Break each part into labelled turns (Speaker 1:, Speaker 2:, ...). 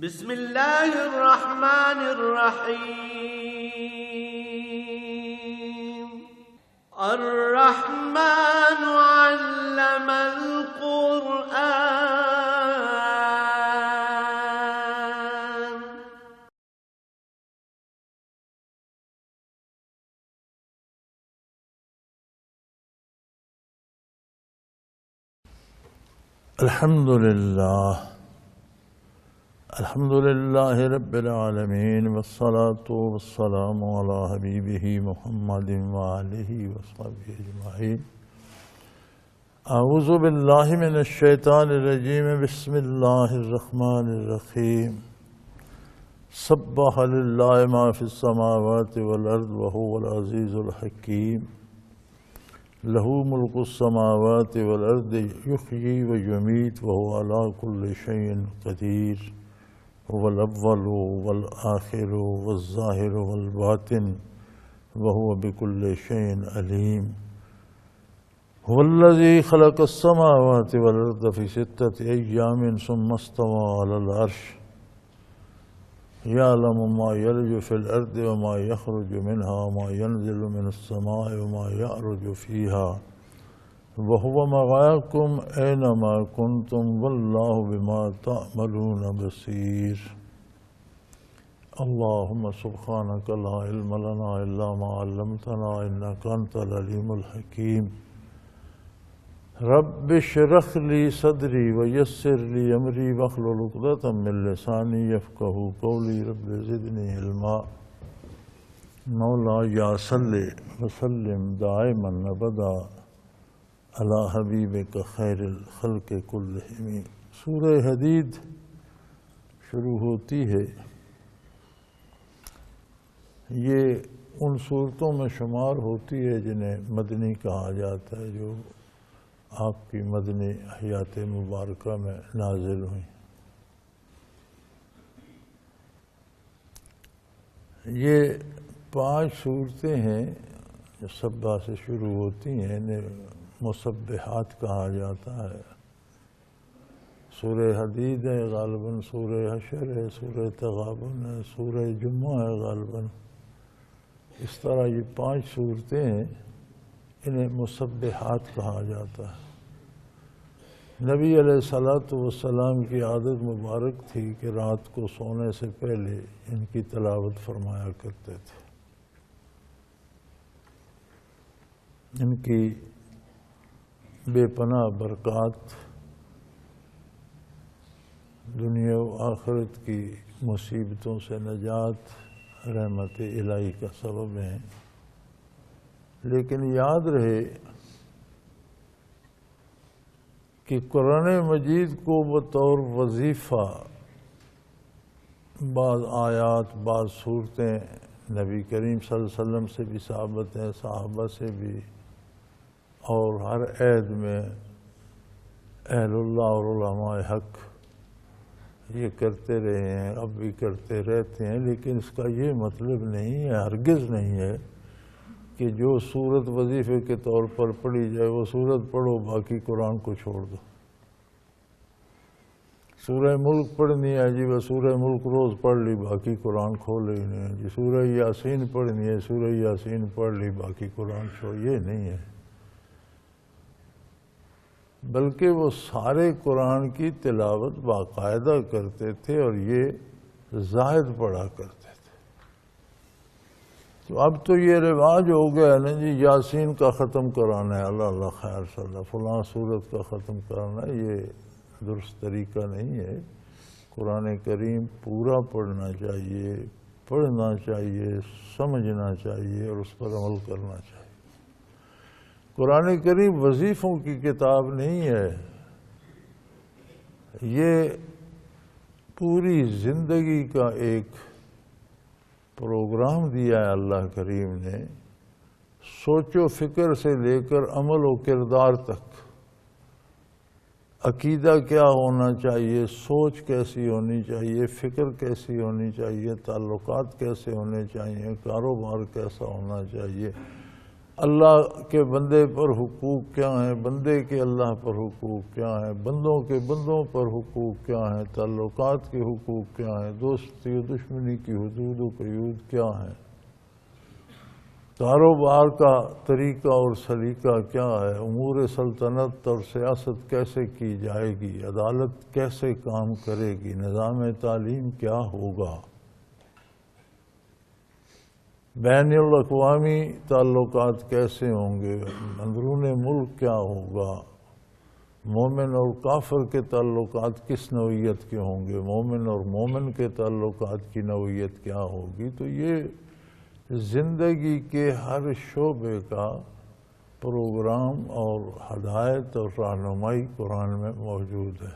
Speaker 1: بسم الله الرحمن الرحيم. الرحمن علم القرآن.
Speaker 2: الحمد لله رب العالمين، والصلاة والسلام على حبيبه محمد وآله وصحبه أجمعين. أعوذ بالله من الشيطان الرجيم. بسم الله الرحمن الرحيم. سبح لله ما في السماوات والأرض وهو العزيز الحكيم. له ملك السماوات والأرض يحيي ويميت وهو على كل شيء قدير. هو الأول والآخر والظاهر والباطن وهو بكل شيء عليم. هو الذي خلق السماوات والأرض في 6 أيام ثم استوى على العرش يعلم ما يلج في الأرض وما يخرج منها وما ينزل من السماء وما يعرج فيها وهو معكم أينما كنتم والله بما تعملون بصير. اللهم سبحانك لا علم لنا إلا ما علمتنا إنك أنت العليم الحكيم. رب اشرح لي صدري ويسر لي أمري واحلل عقدة من لساني يفقهوا قولي. رب زدني علما. مولاي صل وسلم دائما أبدا على حبیبک خیر الخلق کلہم. سورہ حدید شروع ہوتی ہے. یہ ان صورتوں میں شمار ہوتی ہے جنہیں مدنی کہا جاتا ہے، جو آپ کی مدنی حیات مبارکہ میں نازل ہوئیں. یہ 5 صورتیں ہیں جو سبا سے شروع ہوتی ہیں. انہیں مسبحات کہا جاتا ہے. سورہ حدید ہے غالباً، سورہ حشر ہے، سورہ تغابن ہے، سورہ جمعہ ہے غالباً. اس طرح یہ 5 صورتیں ہیں، انہیں مسبحات کہا جاتا ہے. نبی علیہ الصلوۃ والسلام کی عادت مبارک تھی کہ رات کو سونے سے پہلے ان کی تلاوت فرمایا کرتے تھے. ان کی بے پناہ برکات دنیا و آخرت کی مصیبتوں سے نجات، رحمت الہی کا سبب ہیں. لیکن یاد رہے کہ قرآن مجید کو بطور وظیفہ بعض آیات، بعض صورتیں نبی کریم صلی اللہ علیہ وسلم سے بھی ثابت ہیں، صحابہ سے بھی، اور ہر عید میں اہل اللہ اور علماء حق یہ کرتے رہے ہیں، اب بھی کرتے رہتے ہیں. لیکن اس کا یہ مطلب نہیں ہے، ہرگز نہیں ہے کہ جو سورت وظیفے کے طور پر پڑھی جائے وہ سورت پڑھو، باقی قرآن کو چھوڑ دو. سورہ ملک پڑھنی ہے جی، وہ سورہ ملک روز پڑھ لی، باقی قرآن کھولے ہی نہیں جی. سورہ یاسین پڑھنی ہے، سورہ یاسین پڑھ لی، باقی قرآن چھوڑ. یہ نہیں ہے، بلکہ وہ سارے قرآن کی تلاوت باقاعدہ کرتے تھے اور یہ زائد پڑھا کرتے تھے. تو اب تو یہ رواج ہو گیا نا جی، یاسین کا ختم کرانا ہے، اللہ اللہ خیر صلی اللہ، فلاں سورت کا ختم کرانا ہے. یہ درست طریقہ نہیں ہے. قرآن کریم پورا پڑھنا چاہیے، پڑھنا چاہیے، سمجھنا چاہیے اور اس پر عمل کرنا چاہیے. قرآن کریم وظیفوں کی کتاب نہیں ہے، یہ پوری زندگی کا ایک پروگرام دیا ہے اللہ کریم نے. سوچ و فکر سے لے کر عمل و کردار تک، عقیدہ کیا ہونا چاہیے، سوچ کیسی ہونی چاہیے، فکر کیسی ہونی چاہیے، تعلقات کیسے ہونے چاہیے، کاروبار کیسا ہونا چاہیے، اللہ کے بندے پر حقوق کیا ہیں، بندے کے اللہ پر حقوق کیا ہیں، بندوں کے بندوں پر حقوق کیا ہیں، تعلقات کے حقوق کیا ہیں، دوستی و دشمنی کی حدود و قیود کیا ہیں، کاروبار کا طریقہ اور سلیقہ کیا ہے، امور سلطنت اور سیاست کیسے کی جائے گی، عدالت کیسے کام کرے گی، نظام تعلیم کیا ہوگا، بین الاقوامی تعلقات کیسے ہوں گے، اندرون ملک کیا ہوگا، مومن اور کافر کے تعلقات کس نوعیت کے ہوں گے، مومن اور مومن کے تعلقات کی نوعیت کیا ہوگی. تو یہ زندگی کے ہر شعبے کا پروگرام اور ہدایت اور رہنمائی قرآن میں موجود ہے.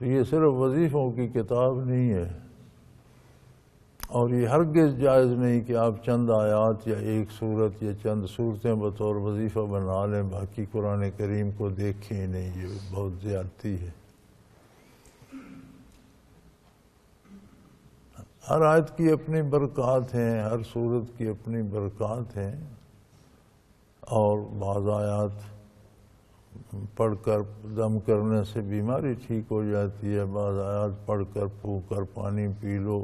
Speaker 2: تو یہ صرف وظیفوں کی کتاب نہیں ہے، اور یہ ہرگز جائز نہیں کہ آپ چند آیات یا ایک سورت یا چند صورتیں بطور وظیفہ بنا لیں، باقی قرآن کریم کو دیکھیں ہی نہیں. یہ بہت زیادتی ہے. ہر آیت کی اپنی برکات ہیں، ہر سورت کی اپنی برکات ہیں، اور بعض آیات پڑھ کر دم کرنے سے بیماری ٹھیک ہو جاتی ہے، بعض آیات پڑھ کر پھونک کر پانی پی لو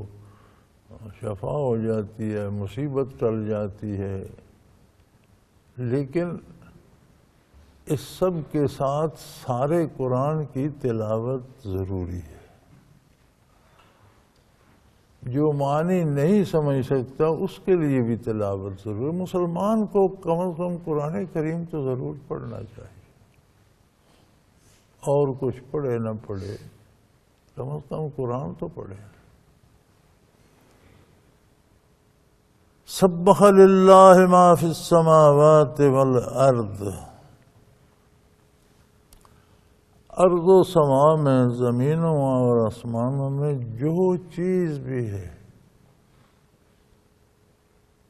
Speaker 2: شفا ہو جاتی ہے، مصیبت ٹل جاتی ہے. لیکن اس سب کے ساتھ سارے قرآن کی تلاوت ضروری ہے. جو معنی نہیں سمجھ سکتا اس کے لیے بھی تلاوت ضرور ہے. مسلمان کو کم از کم قرآن کریم تو ضرور پڑھنا چاہیے، اور کچھ پڑھے نہ پڑھے کم از کم قرآن تو پڑھے. سبح للہ ما فی السماوات والارض. ارض و سما میں، زمینوں اور آسمانوں میں جو چیز بھی ہے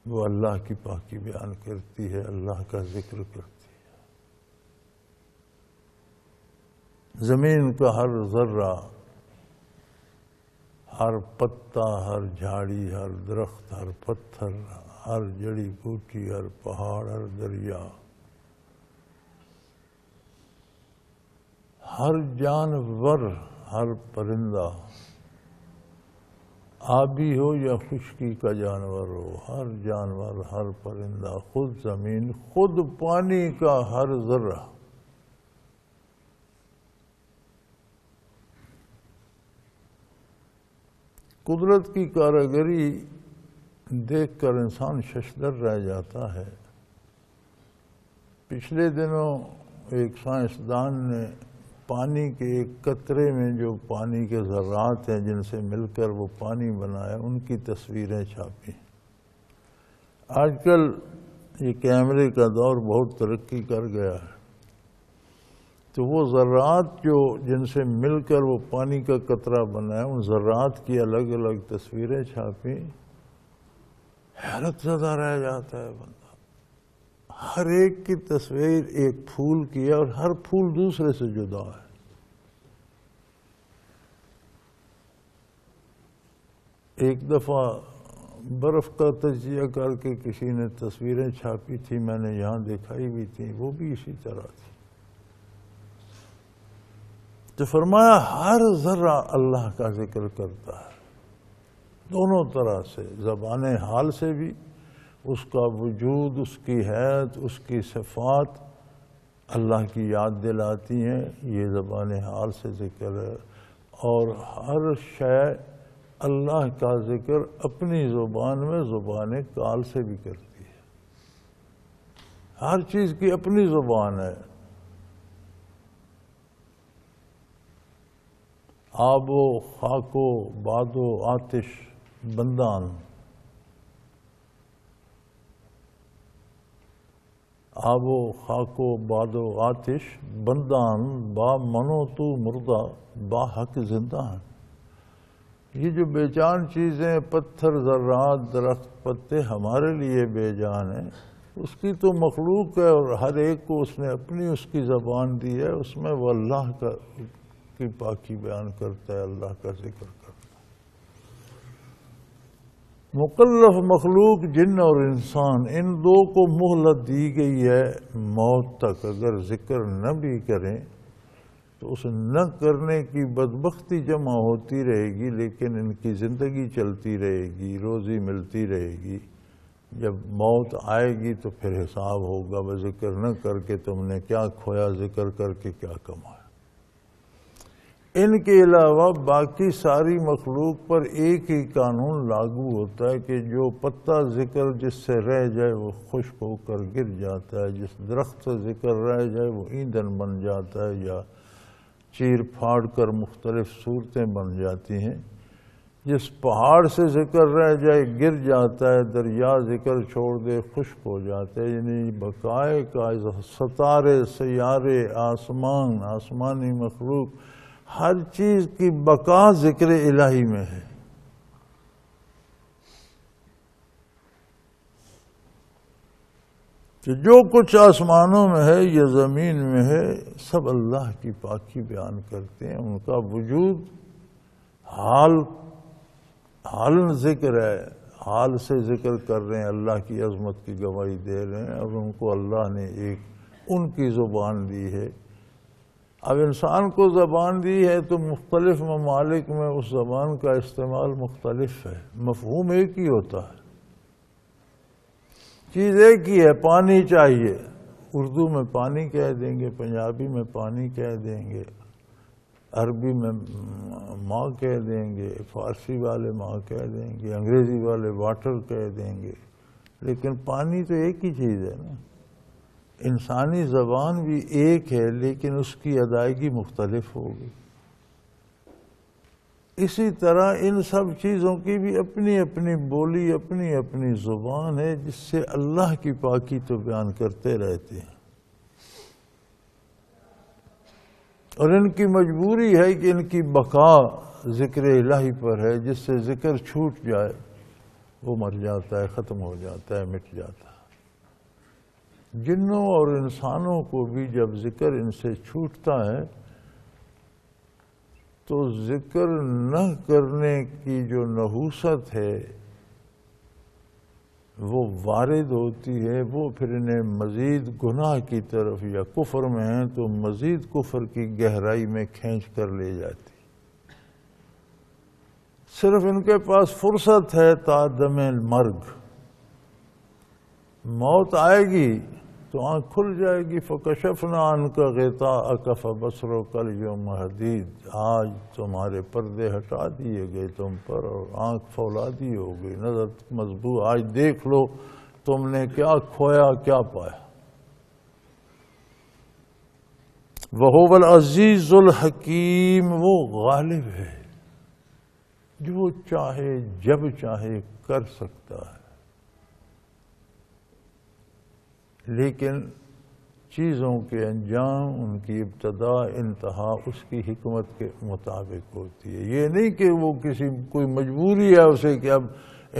Speaker 2: وہ اللہ کی پاکی بیان کرتی ہے، اللہ کا ذکر کرتی ہے. زمین کا ہر ذرہ، ہر پتا، ہر جھاڑی، ہر درخت، ہر پتھر، ہر جڑی بوٹی، ہر پہاڑ، ہر دریا، ہر جانور، ہر پرندہ، آبی ہو یا خشکی کا جانور ہو، ہر جانور، ہر پرندہ، خود زمین، خود پانی کا ہر ذرہ، قدرت کی کاریگری دیکھ کر انسان ششدر رہ جاتا ہے. پچھلے دنوں ایک سائنسدان نے پانی کے ایک قطرے میں جو پانی کے ذرات ہیں جن سے مل کر وہ پانی بنایا، ان کی تصویریں چھاپی. آج کل یہ کیمرے کا دور بہت ترقی کر گیا ہے، تو وہ ذرات جو جن سے مل کر وہ پانی کا قطرہ بنا ہے، ان ذرات کی الگ الگ تصویریں چھاپی. حیرت زدہ رہ جاتا ہے بندہ. ہر ایک کی تصویر ایک پھول کی ہے، اور ہر پھول دوسرے سے جدا ہے. ایک دفعہ برف کا تجزیہ کر کے کسی نے تصویریں چھاپی تھی، میں نے یہاں دکھائی بھی تھی، وہ بھی اسی طرح تھی. تو فرمایا ہر ذرہ اللہ کا ذکر کرتا ہے، دونوں طرح سے، زبان حال سے بھی، اس کا وجود، اس کی حیت، اس کی صفات اللہ کی یاد دلاتی ہیں، یہ زبان حال سے ذکر ہے. اور ہر شے اللہ کا ذکر اپنی زبان میں زبان کال سے بھی کرتی ہے. ہر چیز کی اپنی زبان ہے. آب و خاک و باد و آتش بندان، آب و خاک و باد و آتش بندان، با منو تو مردہ با حق زندہ ہیں. یہ جو بے جان چیزیں، پتھر، ذرات، درخت، پتے ہمارے لیے بے جان ہیں، اس کی تو مخلوق ہے، اور ہر ایک کو اس نے اپنی اس کی زبان دی ہے، اس میں وہ اللہ کی پاکی بیان کرتا ہے، اللہ کا ذکر کرتا ہے. مکلف مخلوق جن اور انسان، ان دو کو مہلت دی گئی ہے موت تک، اگر ذکر نہ بھی کریں تو اس نہ کرنے کی بدبختی جمع ہوتی رہے گی، لیکن ان کی زندگی چلتی رہے گی، روزی ملتی رہے گی۔ جب موت آئے گی تو پھر حساب ہوگا، وہ ذکر نہ کر کے تم نے کیا کھویا، ذکر کر کے کیا کمایا۔ ان کے علاوہ باقی ساری مخلوق پر ایک ہی قانون لاگو ہوتا ہے کہ جو پتا ذکر جس سے رہ جائے وہ خشک ہو کر گر جاتا ہے، جس درخت سے ذکر رہ جائے وہ ایندھن بن جاتا ہے یا چیر پھاڑ کر مختلف صورتیں بن جاتی ہیں، جس پہاڑ سے ذکر رہ جائے گر جاتا ہے، دریا ذکر چھوڑ دے خشک ہو جاتا ہے۔ یعنی بقائے کا ستارے، سیارے، آسمان، آسمانی مخلوق، ہر چیز کی بقا ذکر الہی میں ہے۔ کہ جو کچھ آسمانوں میں ہے یا زمین میں ہے سب اللہ کی پاکی بیان کرتے ہیں، ان کا وجود حالن ذکر ہے، حال سے ذکر کر رہے ہیں، اللہ کی عظمت کی گواہی دے رہے ہیں، اور ان کو اللہ نے ایک ان کی زبان دی ہے۔ اب انسان کو زبان دی ہے تو مختلف ممالک میں اس زبان کا استعمال مختلف ہے، مفہوم ایک ہی ہوتا ہے، چیز ایک ہی ہے، پانی چاہیے، اردو میں پانی کہہ دیں گے، پنجابی میں پانی کہہ دیں گے، عربی میں ماں کہہ دیں گے، فارسی والے ماں کہہ دیں گے، انگریزی والے واٹر کہہ دیں گے، لیکن پانی تو ایک ہی چیز ہے نا۔ انسانی زبان بھی ایک ہے لیکن اس کی ادائیگی مختلف ہوگی۔ اسی طرح ان سب چیزوں کی بھی اپنی اپنی بولی، اپنی اپنی زبان ہے، جس سے اللہ کی پاکی تو بیان کرتے رہتے ہیں، اور ان کی مجبوری ہے کہ ان کی بقا ذکر الہی پر ہے، جس سے ذکر چھوٹ جائے وہ مر جاتا ہے، ختم ہو جاتا ہے، مٹ جاتا ہے۔ جنوں اور انسانوں کو بھی جب ذکر ان سے چھوٹتا ہے تو ذکر نہ کرنے کی جو نحوست ہے وہ وارد ہوتی ہے، وہ پھر انہیں مزید گناہ کی طرف یا کفر میں ہیں تو مزید کفر کی گہرائی میں کھینچ کر لے جاتی۔ صرف ان کے پاس فرصت ہے تا دم مرگ، موت آئے گی تو آنکھ کھل جائے گی، فَكَشَفْنَا عَنْكَ غِطَاءَكَ فَبَصَرُكَ الْيَوْمَ حَدِيدٌ، آج تمہارے پردے ہٹا دیے گئے تم پر اور آنکھ فولادی ہو گئی، نظر مضبوط، آج دیکھ لو تم نے کیا کھویا کیا پایا۔ وَهُوَ الْعَزِيزُ الْحَكِيمُ، وہ غالب ہے، جو چاہے جب چاہے کر سکتا ہے، لیکن چیزوں کے انجام، ان کی ابتدا انتہا اس کی حکمت کے مطابق ہوتی ہے۔ یہ نہیں کہ وہ کوئی مجبوری ہے اسے کہ اب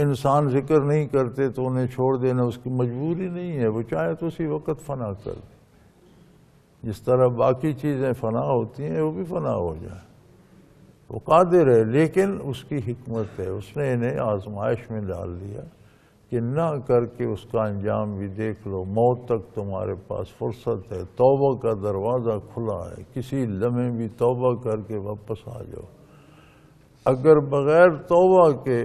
Speaker 2: انسان ذکر نہیں کرتے تو انہیں چھوڑ دینا، اس کی مجبوری نہیں ہے، وہ چاہے تو اسی وقت فنا کر دے، جس طرح باقی چیزیں فنا ہوتی ہیں وہ بھی فنا ہو جائے، وہ قادر ہے، لیکن اس کی حکمت ہے، اس نے انہیں آزمائش میں ڈال دیا کہ نہ کر کے اس کا انجام بھی دیکھ لو، موت تک تمہارے پاس فرصت ہے، توبہ کا دروازہ کھلا ہے، کسی لمحے بھی توبہ کر کے واپس آ جاؤ۔ اگر بغیر توبہ کے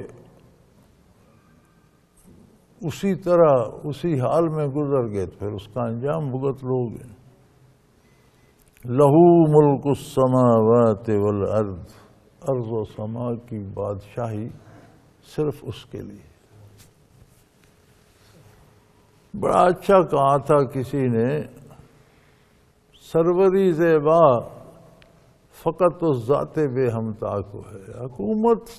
Speaker 2: اسی طرح اسی حال میں گزر گئے تو پھر اس کا انجام بھگت لو گے۔ لہو ملک السماوات والارض، ارض و سما کی بادشاہی صرف اس کے لیے۔ بڑا اچھا کہا تھا کسی نے، سروری زیبا فقط اس ذات بے ہمتا کو ہے، حکومت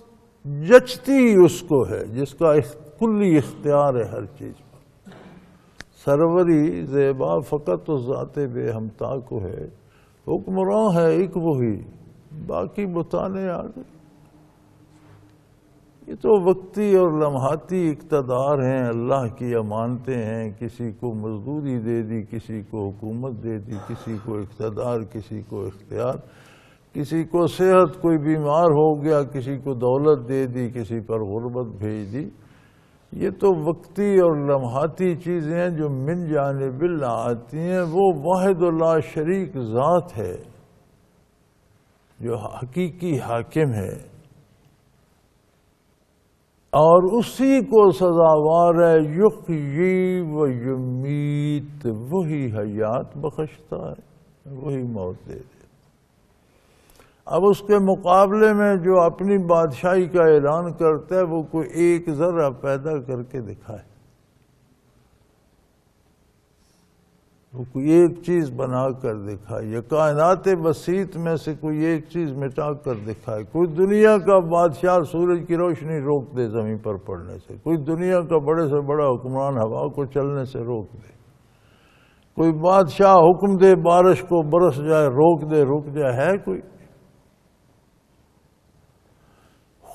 Speaker 2: جچتی اس کو ہے جس کا کلی اختیار ہے ہر چیز پر۔ سروری زیبا فقط اس ذات بے ہمتا کو ہے، حکمراں ہے ایک وہی، باقی بتانے آ گئے۔ یہ تو وقتی اور لمحاتی اقتدار ہیں، اللہ کی امانتیں ہیں، کسی کو مزدوری دے دی، کسی کو حکومت دے دی، کسی کو اقتدار، کسی کو اختیار، کسی کو صحت، کوئی بیمار ہو گیا، کسی کو دولت دے دی، کسی پر غربت بھیج دی۔ یہ تو وقتی اور لمحاتی چیزیں ہیں جو من جانب اللہ آتی ہیں. وہ واحد لا شریک ذات ہے جو حقیقی حاکم ہے اور اسی کو سزاوار ہے. یحیی و یمیت، وہی حیات بخشتا ہے، وہی موت دے دیتا. اب اس کے مقابلے میں جو اپنی بادشاہی کا اعلان کرتا ہے وہ کوئی ایک ذرہ پیدا کر کے دکھائے، وہ کوئی ایک چیز بنا کر دکھائے، یا کائنات بسیط میں سے کوئی ایک چیز مٹا کر دکھائے. کوئی دنیا کا بادشاہ سورج کی روشنی روک دے زمین پر پڑنے سے، کوئی دنیا کا بڑے سے بڑا حکمران ہوا کو چلنے سے روک دے، کوئی بادشاہ حکم دے بارش کو برس جائے، روک دے رک جائے. ہے کوئی؟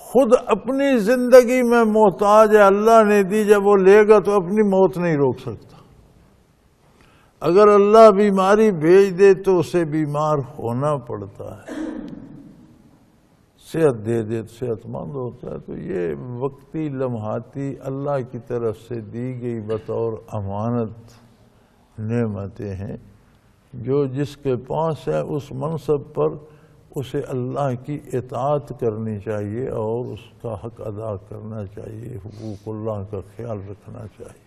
Speaker 2: خود اپنی زندگی میں محتاج ہے، اللہ نے دی، جب وہ لے گا تو اپنی موت نہیں روک سکتا. اگر اللہ بیماری بھیج دے تو اسے بیمار ہونا پڑتا ہے. صحت دے دے تو صحت مند ہوتا ہے. تو یہ وقتی لمحاتی اللہ کی طرف سے دی گئی بطور امانت نعمتیں ہیں جو جس کے پاس ہے اس منصب پر اسے اللہ کی اطاعت کرنی چاہیے اور اس کا حق ادا کرنا چاہیے، حقوق اللہ کا خیال رکھنا چاہیے.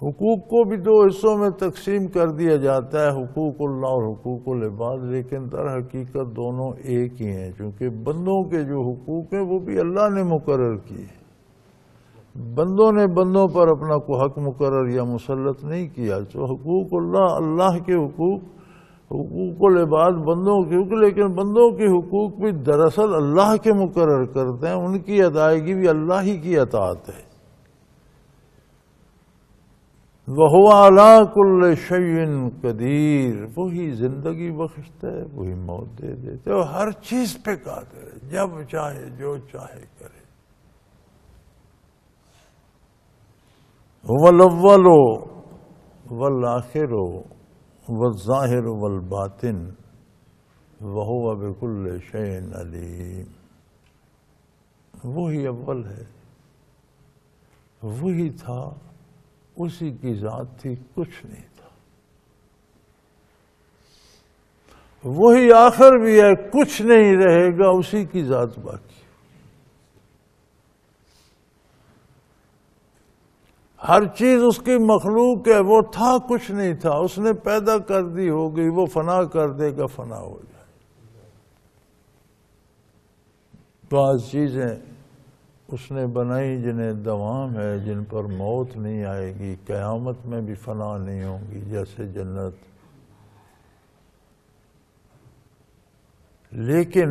Speaker 2: حقوق کو بھی دو حصوں میں تقسیم کر دیا جاتا ہے، حقوق اللہ اور حقوق العباد، لیکن در حقیقت دونوں ایک ہی ہیں، چونکہ بندوں کے جو حقوق ہیں وہ بھی اللہ نے مقرر کیے. بندوں نے بندوں پر اپنا کوئی حق مقرر یا مسلط نہیں کیا. تو حقوق اللہ اللہ کے حقوق، حقوق العباد بندوں کے حقوق، لیکن بندوں کے حقوق بھی دراصل اللہ کے مقرر کرتے ہیں، ان کی ادائیگی بھی اللہ ہی کی اطاعت ہے. وَهُوَ عَلَىٰ كُلِّ شَيْءٍ قَدِيرٌ، وہی زندگی بخشتا ہے، وہی موت دے دیتا ہے، ہر چیز پہ قادر ہے، جب چاہے جو چاہے کرے. هُوَ الْأَوَّلُ وَالْآخِرُ وَالظَّاهِرُ وَالْبَاطِنُ وَهُوَ بِكُلِّ شَيْءٍ عَلِيمٌ. وہی اول ہے، وہی تھا، اسی کی ذات تھی، کچھ نہیں تھا. وہی آخر بھی ہے، کچھ نہیں رہے گا، اسی کی ذات باقی. ہر چیز اس کی مخلوق ہے، وہ تھا کچھ نہیں تھا، اس نے پیدا کر دی، ہو گئی، وہ فنا کر دے گا، فنا ہو جائے. بعض چیزیں اس نے بنائی جنہیں دوام ہے، جن پر موت نہیں آئے گی، قیامت میں بھی فنا نہیں ہوں گی، جیسے جنت. لیکن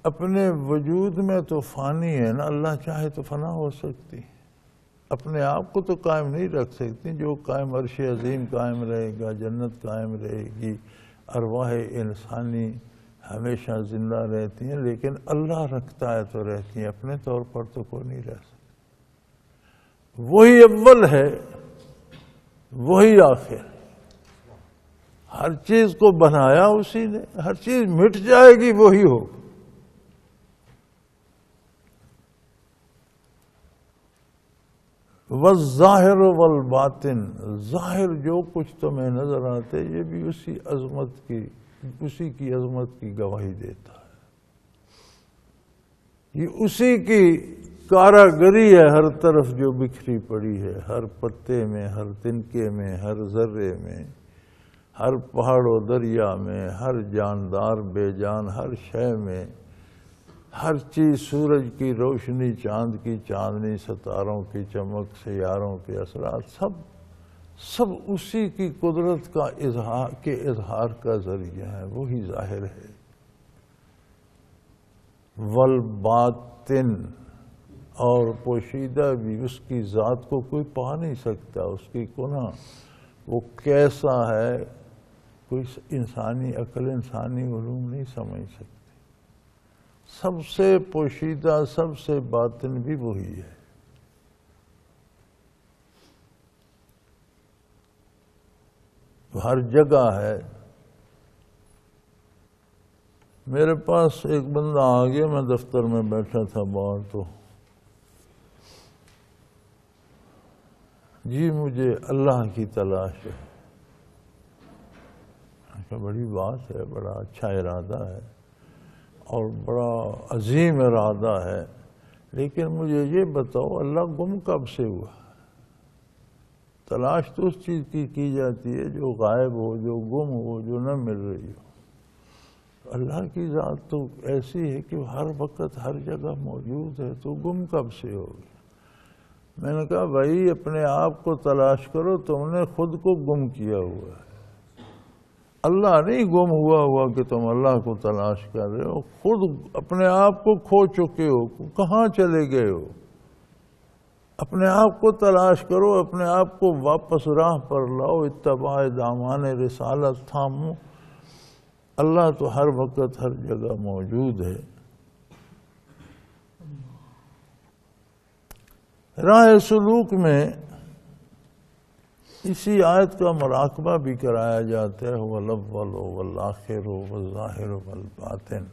Speaker 2: اپنے وجود میں تو فانی ہے نا، اللہ چاہے تو فنا ہو سکتی، اپنے آپ کو تو قائم نہیں رکھ سکتی. جو قائم عرش عظیم قائم رہے گا، جنت قائم رہے گی، ارواح انسانی ہمیشہ زندہ رہتی ہیں، لیکن اللہ رکھتا ہے تو رہتی ہیں، اپنے طور پر تو کوئی نہیں رہ سکتا. وہی اول ہے، وہی آخر. ہر چیز کو بنایا اسی نے، ہر چیز مٹ جائے گی، وہی ہوگا. والظاہر والباطن، ظاہر جو کچھ تمہیں نظر آتے یہ بھی اسی کی عظمت کی گواہی دیتا ہے. یہ اسی کی کاراگری ہے، ہر طرف جو بکھری پڑی ہے، ہر پتے میں، ہر تنکے میں، ہر ذرے میں، ہر پہاڑ و دریا میں، ہر جاندار بے جان ہر شے میں، ہر چیز، سورج کی روشنی، چاند کی چاندنی، ستاروں کی چمک، سیاروں کے اثرات، سب اسی کی قدرت کا اظہار کا ذریعہ ہے. وہی ظاہر ہے. والباطن، اور پوشیدہ بھی، اس کی ذات کو کوئی پا نہیں سکتا، اس کی کنہ وہ کیسا ہے کوئی انسانی عقل، انسانی علوم نہیں سمجھ سکتی. سب سے پوشیدہ، سب سے باطن بھی وہی ہے. ہر جگہ ہے. میرے پاس ایک بندہ آ گیا، میں دفتر میں بیٹھا تھا باہر، تو جی مجھے اللہ کی تلاش ہے۔ بڑی بات ہے، بڑا اچھا ارادہ ہے اور بڑا عظیم ارادہ ہے، لیکن مجھے یہ بتاؤ اللہ گم کب سے ہوا؟ تلاش تو اس چیز کی جاتی ہے جو غائب ہو، جو گم ہو، جو نہ مل رہی ہو۔ اللہ کی ذات تو ایسی ہے کہ ہر وقت ہر جگہ موجود ہے، تو گم کب سے ہوگی؟ میں نے کہا بھائی اپنے آپ کو تلاش کرو، تم نے خود کو گم کیا ہوا ہے، اللہ نہیں گم ہوا کہ تم اللہ کو تلاش کر رہے ہو، خود اپنے آپ کو کھو چکے ہو، کہاں چلے گئے ہو؟ اپنے آپ کو تلاش کرو، اپنے آپ کو واپس راہ پر لاؤ، اتباع دامان رسالت تھامو۔ اللہ تو ہر وقت ہر جگہ موجود ہے۔ راہ سلوک میں اسی آیت کا مراقبہ بھی کرایا جاتا ہے، هو الاول والآخر والظاہر والباطن،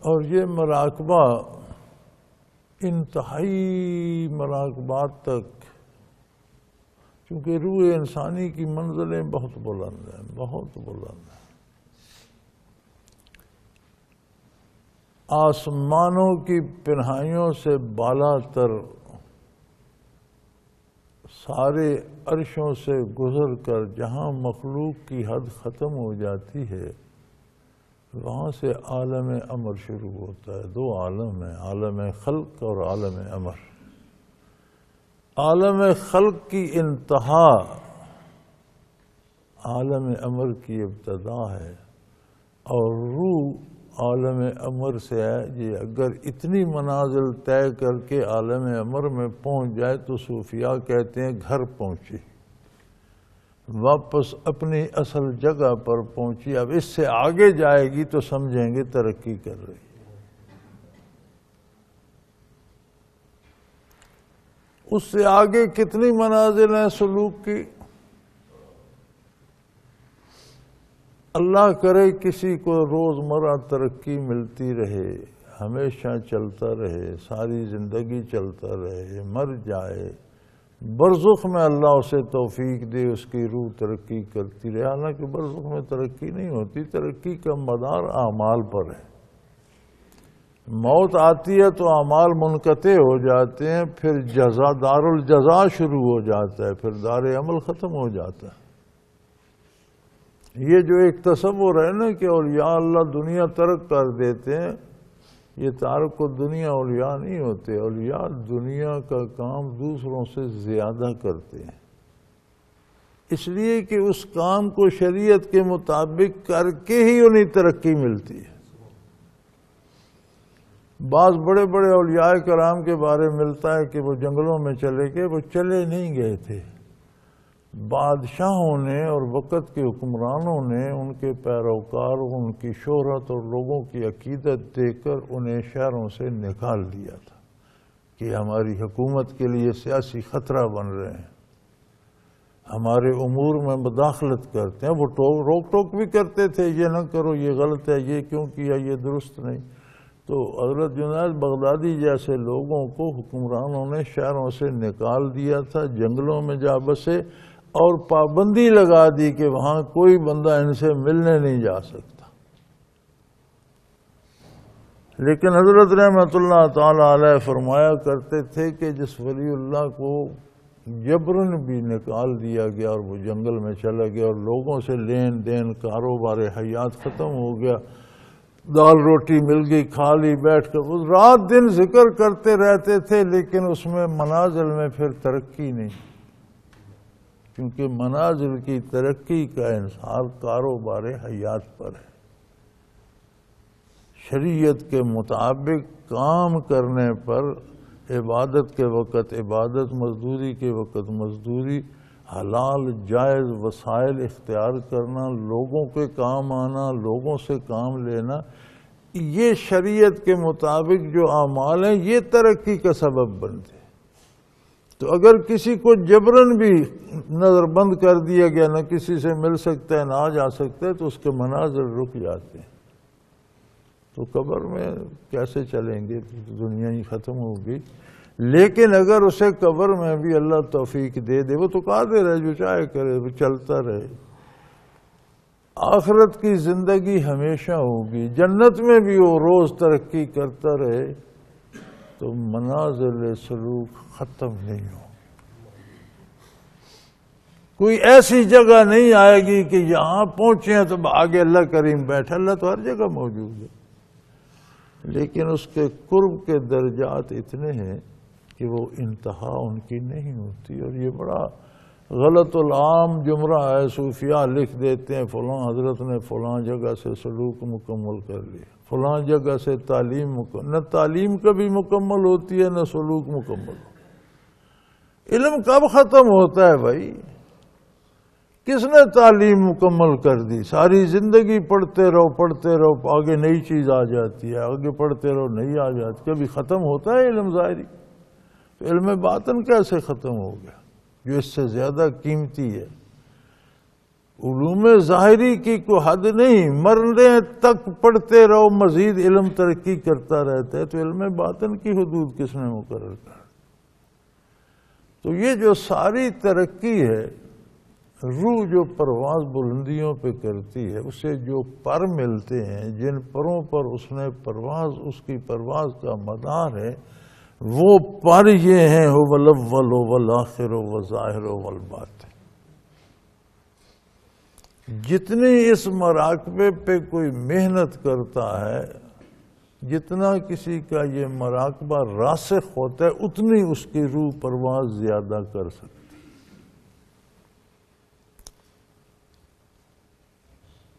Speaker 2: اور یہ مراقبہ انتہائی مراقبات تک، کیونکہ روح انسانی کی منزلیں بہت بلند ہیں، بہت بلند ہیں، آسمانوں کی پنہائیوں سے بالا تر، سارے عرشوں سے گزر کر جہاں مخلوق کی حد ختم ہو جاتی ہے، وہاں سے عالم امر شروع ہوتا ہے۔ دو عالم ہیں، عالم خلق اور عالم امر۔ عالم خلق کی انتہا عالم امر کی ابتدا ہے، اور روح عالم امر سے ہے۔ یہ اگر اتنی منازل طے کر کے عالم امر میں پہنچ جائے تو صوفیاء کہتے ہیں گھر پہنچی، واپس اپنی اصل جگہ پر پہنچی۔ اب اس سے آگے جائے گی تو سمجھیں گے ترقی کر رہی ہے۔ اس سے آگے کتنی منازل ہیں سلوک کی؟ اللہ کرے کسی کو روزمرہ ترقی ملتی رہے، ہمیشہ چلتا رہے، ساری زندگی چلتا رہے، مر جائے، برزخ میں اللہ اسے توفیق دے، اس کی روح ترقی کرتی رہے۔ حالانکہ برزخ میں ترقی نہیں ہوتی، ترقی کا مدار اعمال پر ہے۔ موت آتی ہے تو اعمال منقطع ہو جاتے ہیں، پھر جزا، دار الجزا شروع ہو جاتا ہے، پھر دار عمل ختم ہو جاتا ہے۔ یہ جو ایک تصور ہے نا کہ اولیاء اللہ دنیا ترک کر دیتے ہیں، یہ تارک و دنیا اولیاء نہیں ہوتے۔ اولیاء دنیا کا کام دوسروں سے زیادہ کرتے ہیں، اس لیے کہ اس کام کو شریعت کے مطابق کر کے ہی انہیں ترقی ملتی ہے۔ بعض بڑے بڑے اولیاء کرام کے بارے ملتا ہے کہ وہ جنگلوں میں چلے گئے، وہ چلے نہیں گئے تھے، بادشاہوں نے اور وقت کے حکمرانوں نے ان کے پیروکار، ان کی شہرت اور لوگوں کی عقیدت دیکھ کر انہیں شہروں سے نکال دیا تھا کہ ہماری حکومت کے لیے سیاسی خطرہ بن رہے ہیں، ہمارے امور میں مداخلت کرتے ہیں۔ وہ روک ٹوک بھی کرتے تھے، یہ نہ کرو، یہ غلط ہے، یہ کیوں کیا، یہ درست نہیں۔ تو حضرت جنید بغدادی جیسے لوگوں کو حکمرانوں نے شہروں سے نکال دیا تھا، جنگلوں میں جا بسے، اور پابندی لگا دی کہ وہاں کوئی بندہ ان سے ملنے نہیں جا سکتا۔ لیکن حضرت رحمت اللہ تعالی علیہ فرمایا کرتے تھے کہ جس ولی اللہ کو جبرن بھی نکال دیا گیا اور وہ جنگل میں چلا گیا اور لوگوں سے لین دین، کاروبار حیات ختم ہو گیا، دال روٹی مل گئی، کھا لی بیٹھ کر، وہ رات دن ذکر کرتے رہتے تھے، لیکن اس میں منازل میں پھر ترقی نہیں، کیونکہ منازل کی ترقی کا انحصار کاروبار حیات پر ہے۔ شریعت کے مطابق کام کرنے پر، عبادت کے وقت عبادت، مزدوری کے وقت مزدوری، حلال جائز وسائل اختیار کرنا، لوگوں کے کام آنا، لوگوں سے کام لینا، یہ شریعت کے مطابق جو اعمال ہیں یہ ترقی کا سبب بنتے ہیں۔ تو اگر کسی کو جبرن بھی نظر بند کر دیا گیا، نہ کسی سے مل سکتا ہے نہ آ جا سکتا ہے، تو اس کے مناظر رک جاتے ہیں۔ تو قبر میں کیسے چلیں گے؟ دنیا ہی ختم ہوگی۔ لیکن اگر اسے قبر میں بھی اللہ توفیق دے دے، وہ تو قادر ہے جو چاہے کرے، وہ چلتا رہے۔ آخرت کی زندگی ہمیشہ ہوگی، جنت میں بھی وہ روز ترقی کرتا رہے تو منازل سلوک ختم نہیں ہو۔ کوئی ایسی جگہ نہیں آئے گی کہ یہاں پہنچے ہیں تو آگے اللہ کریم بیٹھا۔ اللہ تو ہر جگہ موجود ہے، لیکن اس کے قرب کے درجات اتنے ہیں کہ وہ انتہا ان کی نہیں ہوتی۔ اور یہ بڑا غلط العام جملہ ہے، صوفیاء لکھ دیتے ہیں فلاں حضرت نے فلاں جگہ سے سلوک مکمل کر لیا، فلاں جگہ سے تعلیم مکمل۔ نہ تعلیم کبھی مکمل ہوتی ہے، نہ سلوک مکمل ہوتا ہے۔ علم کب ختم ہوتا ہے بھائی؟ کس نے تعلیم مکمل کر دی؟ ساری زندگی پڑھتے رہو، آگے نئی چیز آ جاتی ہے، آگے پڑھتے رہو نئی آ جاتی ہے۔ کبھی ختم ہوتا ہے علم ظاہری؟ تو علم باطن کیسے ختم ہو گیا جو اس سے زیادہ قیمتی ہے؟ علوم ظاہری کی کوئی حد نہیں، مرنے تک پڑھتے رہو، مزید علم ترقی کرتا رہتا ہے۔ تو علم باطن کی حدود کس نے مقرر کر؟ تو یہ جو ساری ترقی ہے، روح جو پرواز بلندیوں پہ کرتی ہے، اسے جو پر ملتے ہیں، جن پروں پر اس نے پرواز، اس کی پرواز کا مدار ہے، وہ پر یہ ہیں هو الاول والآخر والظاہر والباطن۔ جتنی اس مراقبے پہ کوئی محنت کرتا ہے، جتنا کسی کا یہ مراقبہ راسخ ہوتا ہے، اتنی اس کی روح پرواز زیادہ کر سکتی۔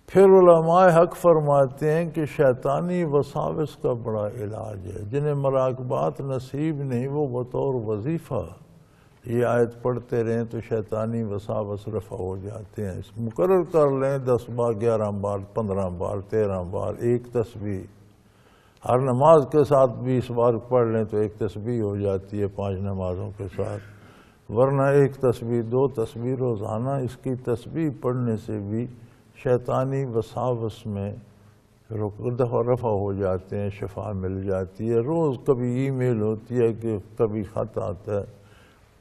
Speaker 2: پھر علماء حق فرماتے ہیں کہ شیطانی وساوس کا بڑا علاج ہے۔ جنہیں مراقبات نصیب نہیں، وہ بطور وظیفہ یہ آیت پڑھتے رہیں تو شیطانی وساوس رفع ہو جاتے ہیں۔ اس مقرر کر لیں 10 بار، 11 بار، 15 بار، 13 بار ایک تسبیح۔ ہر نماز کے ساتھ 20 بار پڑھ لیں تو ایک تسبیح ہو جاتی ہے 5 نمازوں کے ساتھ۔ ورنہ ایک تسبیح، 2 تسبیح روزانہ، اس کی تسبیح پڑھنے سے بھی شیطانی وساوس میں رفع ہو جاتے ہیں، شفا مل جاتی ہے۔ روز کبھی ای میل ہوتی ہے کہ کبھی خط آتا ہے۔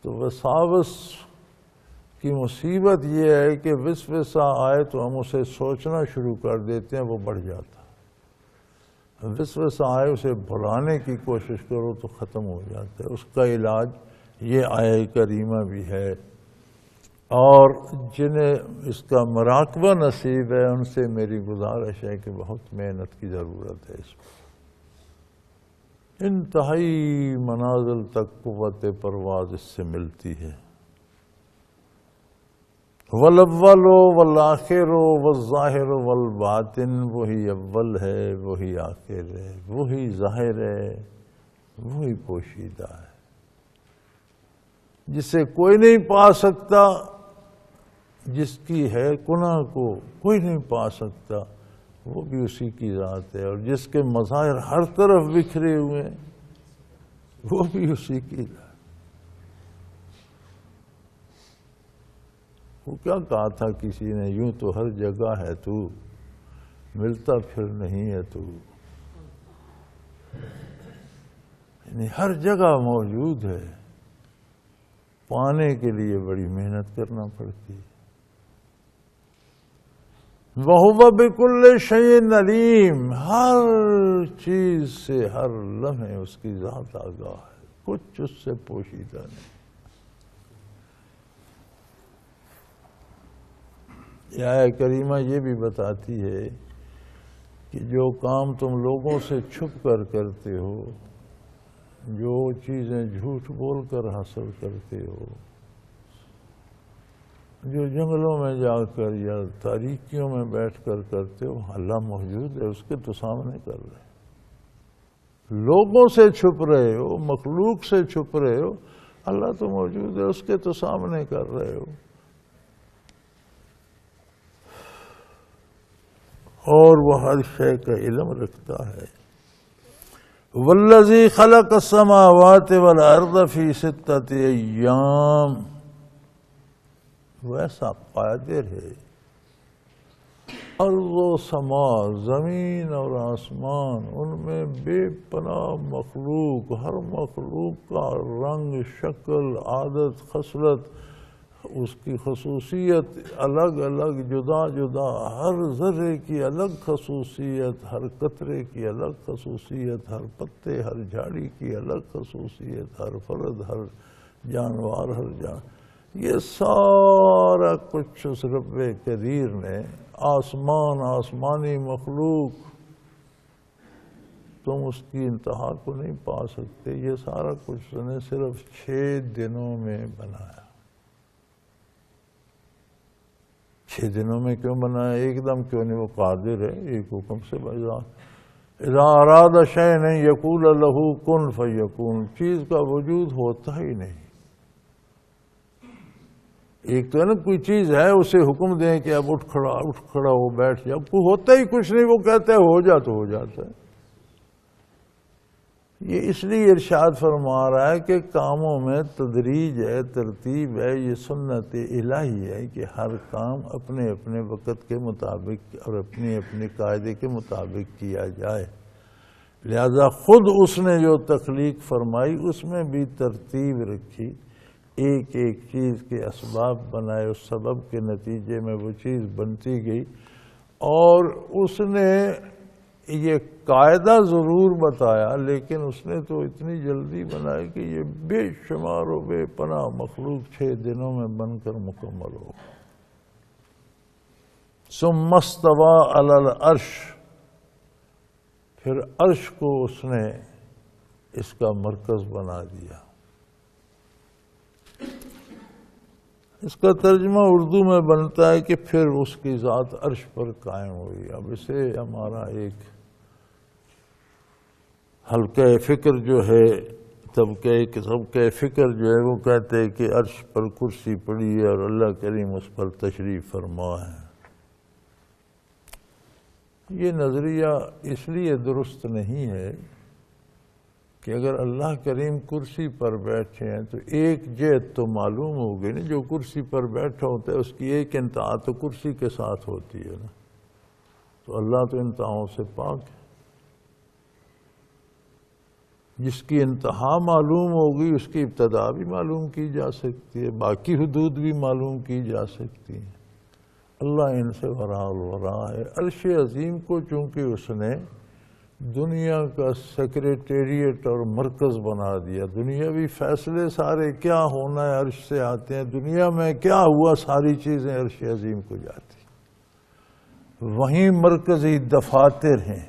Speaker 2: تو وساوس کی مصیبت یہ ہے کہ وسوسہ آئے تو ہم اسے سوچنا شروع کر دیتے ہیں، وہ بڑھ جاتا ہے۔ وسوسہ آئے اسے بھلانے کی کوشش کرو تو ختم ہو جاتا ہے۔ اس کا علاج یہ آیہ کریمہ بھی ہے۔ اور جنہیں اس کا مراقبہ نصیب ہے ان سے میری گزارش ہے کہ بہت محنت کی ضرورت ہے اس میں۔ انتہائی منازل تک قوت پرواز اس سے ملتی ہے۔ والاول والآخر والظاہر والباطن، وہی اول ہے، وہی آخر ہے، وہی ظاہر ہے، وہی پوشیدہ ہے، جسے کوئی نہیں پا سکتا، جس کی ہے کنہ کو کوئی نہیں پا سکتا، وہ بھی اسی کی ذات ہے۔ اور جس کے مظاہر ہر طرف بکھرے ہوئے ہیں، وہ بھی اسی کی ذات۔ وہ کیا کہا تھا کسی نے، یوں تو ہر جگہ ہے تو، ملتا پھر نہیں ہے تو۔ یعنی ہر جگہ موجود ہے، پانے کے لیے بڑی محنت کرنا پڑتی ہے۔ وَهُوَ بِكُلِّ شَيْءٍ عَلِيمٌ، ہر چیز سے ہر لمحے اس کی ذات آگاہ ہے، کچھ اس سے پوشیدہ نہیں۔ یہ آیہ کریمہ یہ بھی بتاتی ہے کہ جو کام تم لوگوں سے چھپ کر کرتے ہو، جو چیزیں جھوٹ بول کر حاصل کرتے ہو، جو جنگلوں میں جا کر یا تاریکیوں میں بیٹھ کر کرتے ہو، اللہ موجود ہے، اس کے تو سامنے کر رہے۔ لوگوں سے چھپ رہے ہو، مخلوق سے چھپ رہے ہو، اللہ تو موجود ہے، اس کے تو سامنے کر رہے ہو۔ اور وہ ہر شے کا علم رکھتا ہے۔ والذی خلق السماوات والارض فی ستۃ ایام، ویسا قادر ہے ارض و سما، زمین اور آسمان، ان میں بے پناہ مخلوق، ہر مخلوق کا رنگ، شکل، عادت، خصلت، اس کی خصوصیت الگ الگ، جدا جدا، ہر ذرے کی الگ خصوصیت، ہر قطرے کی الگ خصوصیت، ہر پتے، ہر جھاڑی کی الگ خصوصیت، ہر فرد، ہر جانور، یہ سارا کچھ اس رب قدیر نے، آسمان، آسمانی مخلوق، تم اس کی انتہا کو نہیں پا سکتے، یہ سارا کچھ اس نے صرف 6 دنوں میں بنایا۔ 6 دنوں میں کیوں بنایا؟ ایک دم کیوں نہیں؟ وہ قادر ہے، ایک حکم سے بجا۔ اذا اراد شیئا یقول له کن فیکون، چیز کا وجود ہوتا ہی نہیں۔ ایک تو ہے نا کوئی چیز ہے، اسے حکم دیں کہ اب اٹھ کھڑا ہو، بیٹھ جا، کوئی ہوتا ہی کچھ نہیں، وہ کہتا ہے ہو جا تو ہو جاتا ہے۔ یہ اس لیے ارشاد فرما رہا ہے کہ کاموں میں تدریج ہے، ترتیب ہے، یہ سنت الہی ہے کہ ہر کام اپنے اپنے وقت کے مطابق اور اپنے اپنے قاعدے کے مطابق کیا جائے۔ لہذا خود اس نے جو تخلیق فرمائی اس میں بھی ترتیب رکھی، ایک ایک چیز کے اسباب بنائے، اس سبب کے نتیجے میں وہ چیز بنتی گئی، اور اس نے یہ قاعدہ ضرور بتایا، لیکن اس نے تو اتنی جلدی بنایا کہ یہ بے شمار و بے پناہ مخلوق 6 دنوں میں بن کر مکمل ہو۔ ثم استوى علی العرش، پھر عرش کو اس نے اس کا مرکز بنا دیا۔ اس کا ترجمہ اردو میں بنتا ہے کہ پھر اس کی ذات عرش پر قائم ہوئی۔ اب اسے ہمارا ایک حلقہ فکر جو ہے، طبقہ فکر جو ہے، وہ کہتے ہیں کہ عرش پر کرسی پڑی ہے اور اللہ کریم اس پر تشریف فرما ہے۔ یہ نظریہ اس لیے درست نہیں ہے کہ اگر اللہ کریم کرسی پر بیٹھے ہیں تو ایک جہت تو معلوم ہوگی نا، جو کرسی پر بیٹھا ہوتا ہے اس کی ایک انتہا تو کرسی کے ساتھ ہوتی ہے نا، تو اللہ تو انتہاؤں سے پاک ہے۔ جس کی انتہا معلوم ہوگی اس کی ابتدا بھی معلوم کی جا سکتی ہے، باقی حدود بھی معلوم کی جا سکتی ہیں۔ اللہ ان سے وراء الوراء ہے۔ عرش عظیم کو چونکہ اس نے دنیا کا سیکریٹریٹ اور مرکز بنا دیا، دنیاوی فیصلے سارے کیا ہونا ہے عرش سے آتے ہیں، دنیا میں کیا ہوا ساری چیزیں عرش عظیم کو جاتی، وہیں مرکزی دفاتر ہیں،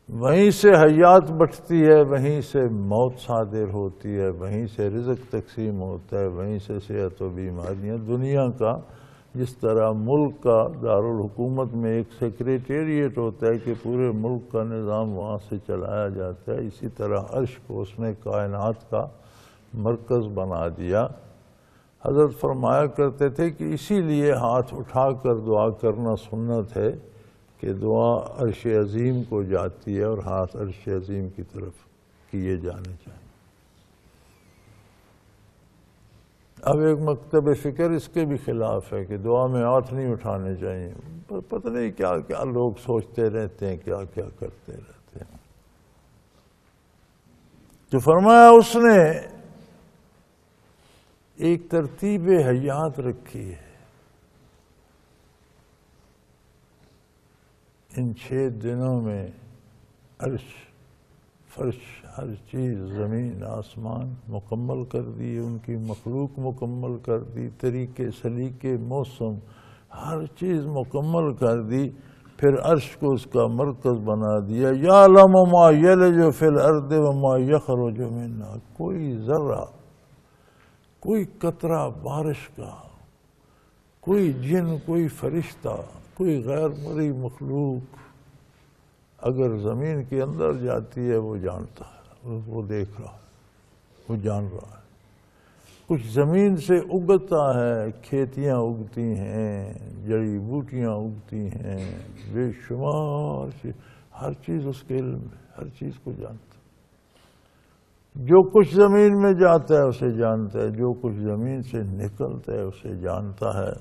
Speaker 2: وہیں سے حیات بٹھتی ہے، وہیں سے موت صادر ہوتی ہے، وہیں سے رزق تقسیم ہوتا ہے، وہیں سے صحت و بیماریاں۔ دنیا کا جس طرح ملک کا دارالحکومت میں ایک سیکریٹریٹ ہوتا ہے کہ پورے ملک کا نظام وہاں سے چلایا جاتا ہے، اسی طرح عرش کو اس نے کائنات کا مرکز بنا دیا۔ حضرت فرمایا کرتے تھے کہ اسی لیے ہاتھ اٹھا کر دعا کرنا سنت ہے کہ دعا عرش عظیم کو جاتی ہے اور ہاتھ عرش عظیم کی طرف کیے جانے چاہیے۔ اب ایک مکتب فکر اس کے بھی خلاف ہے کہ دعا میں ہاتھ نہیں اٹھانے چاہیے، پتہ نہیں کیا کیا لوگ سوچتے رہتے ہیں، کیا کیا کرتے رہتے ہیں۔ جو فرمایا اس نے ایک ترتیب حیات رکھی ہے، ان 6 دنوں میں عرش، فرش، ہر چیز، زمین آسمان مکمل کر دی، ان کی مخلوق مکمل کر دی، طریقے سلیقے موسم ہر چیز مکمل کر دی، پھر عرش کو اس کا مرکز بنا دیا۔ یعلم ما یلج فی الارض وما یخرج منہا، کوئی ذرہ، کوئی قطرہ بارش کا، کوئی جن، کوئی فرشتہ، کوئی غیر مرئی مخلوق اگر زمین کے اندر جاتی ہے وہ جانتا ہے، وہ دیکھ رہا ہے، وہ جان رہا ہے۔ کچھ زمین سے اگتا ہے، کھیتیاں اگتی ہیں، جڑی بوٹیاں اگتی ہیں، بے شمار سے ہر چیز اس کے علم میں، ہر چیز کو جانتا ہے۔ جو کچھ زمین میں جاتا ہے اسے جانتا ہے، جو کچھ زمین سے نکلتا ہے اسے جانتا ہے۔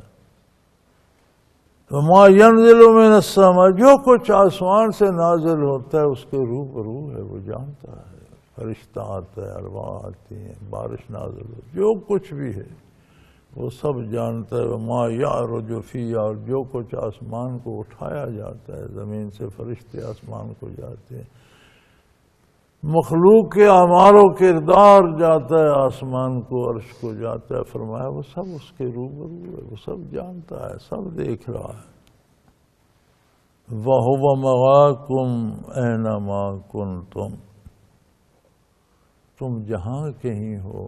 Speaker 2: وَمَا يَنزِلُ مِنَ السَّمَاءِ، جو کچھ آسمان سے نازل ہوتا ہے اس کے روبرو ہے، وہ جانتا ہے۔ فرشتہ آتا ہے، ارواح آتی ہیں، بارش نازل ہو، جو کچھ بھی ہے وہ سب جانتا ہے۔ وَمَا يَعْرُجُ فِيهَا، اور جو کچھ آسمان کو اٹھایا جاتا ہے، زمین سے فرشتے آسمان کو جاتے ہیں، مخلوق کے اعمال و کردار جاتا ہے آسمان کو، عرش کو جاتا ہے۔ فرمایا وہ سب اس کے روبرو ہے، وہ سب جانتا ہے، سب دیکھ رہا ہے۔ وَهُوَ مَعَكُمْ أَيْنَمَا كُنْتُمْ، تم جہاں کہیں ہو،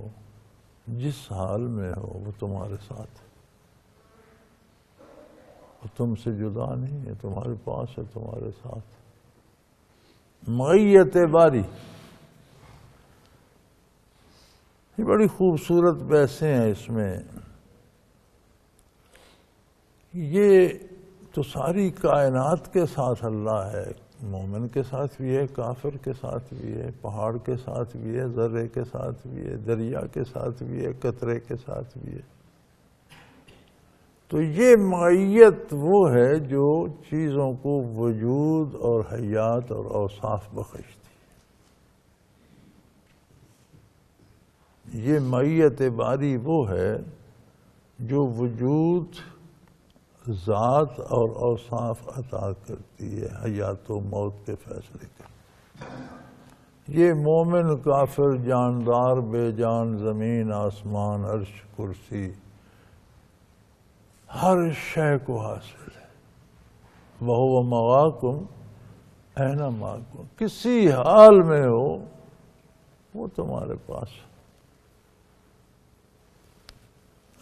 Speaker 2: جس حال میں ہو، وہ تمہارے ساتھ ہے، وہ تم سے جدا نہیں ہے، تمہارے پاس ہے، تمہارے ساتھ ہے۔ معیت باری، یہ بڑی خوبصورت بحثیں ہیں اس میں۔ یہ تو ساری کائنات کے ساتھ اللہ ہے، مومن کے ساتھ بھی ہے، کافر کے ساتھ بھی ہے، پہاڑ کے ساتھ بھی ہے، ذرے کے ساتھ بھی ہے، دریا کے ساتھ بھی ہے، قطرے کے ساتھ بھی ہے۔ تو یہ معیت وہ ہے جو چیزوں کو وجود اور حیات اور اوصاف بخشتی ہے۔ یہ معیت باری وہ ہے جو وجود، ذات اور اوصاف عطا کرتی ہے، حیات و موت کے فیصلے کرتی۔ یہ مومن، کافر، جاندار، بے جان، زمین، آسمان، عرش، کرسی، ہر شے کو حاصل ہے۔ وَهُوَ مَعَكُمْ أَيْنَمَا كُنْتُمْ، کسی حال میں ہو وہ تمہارے پاس ہے۔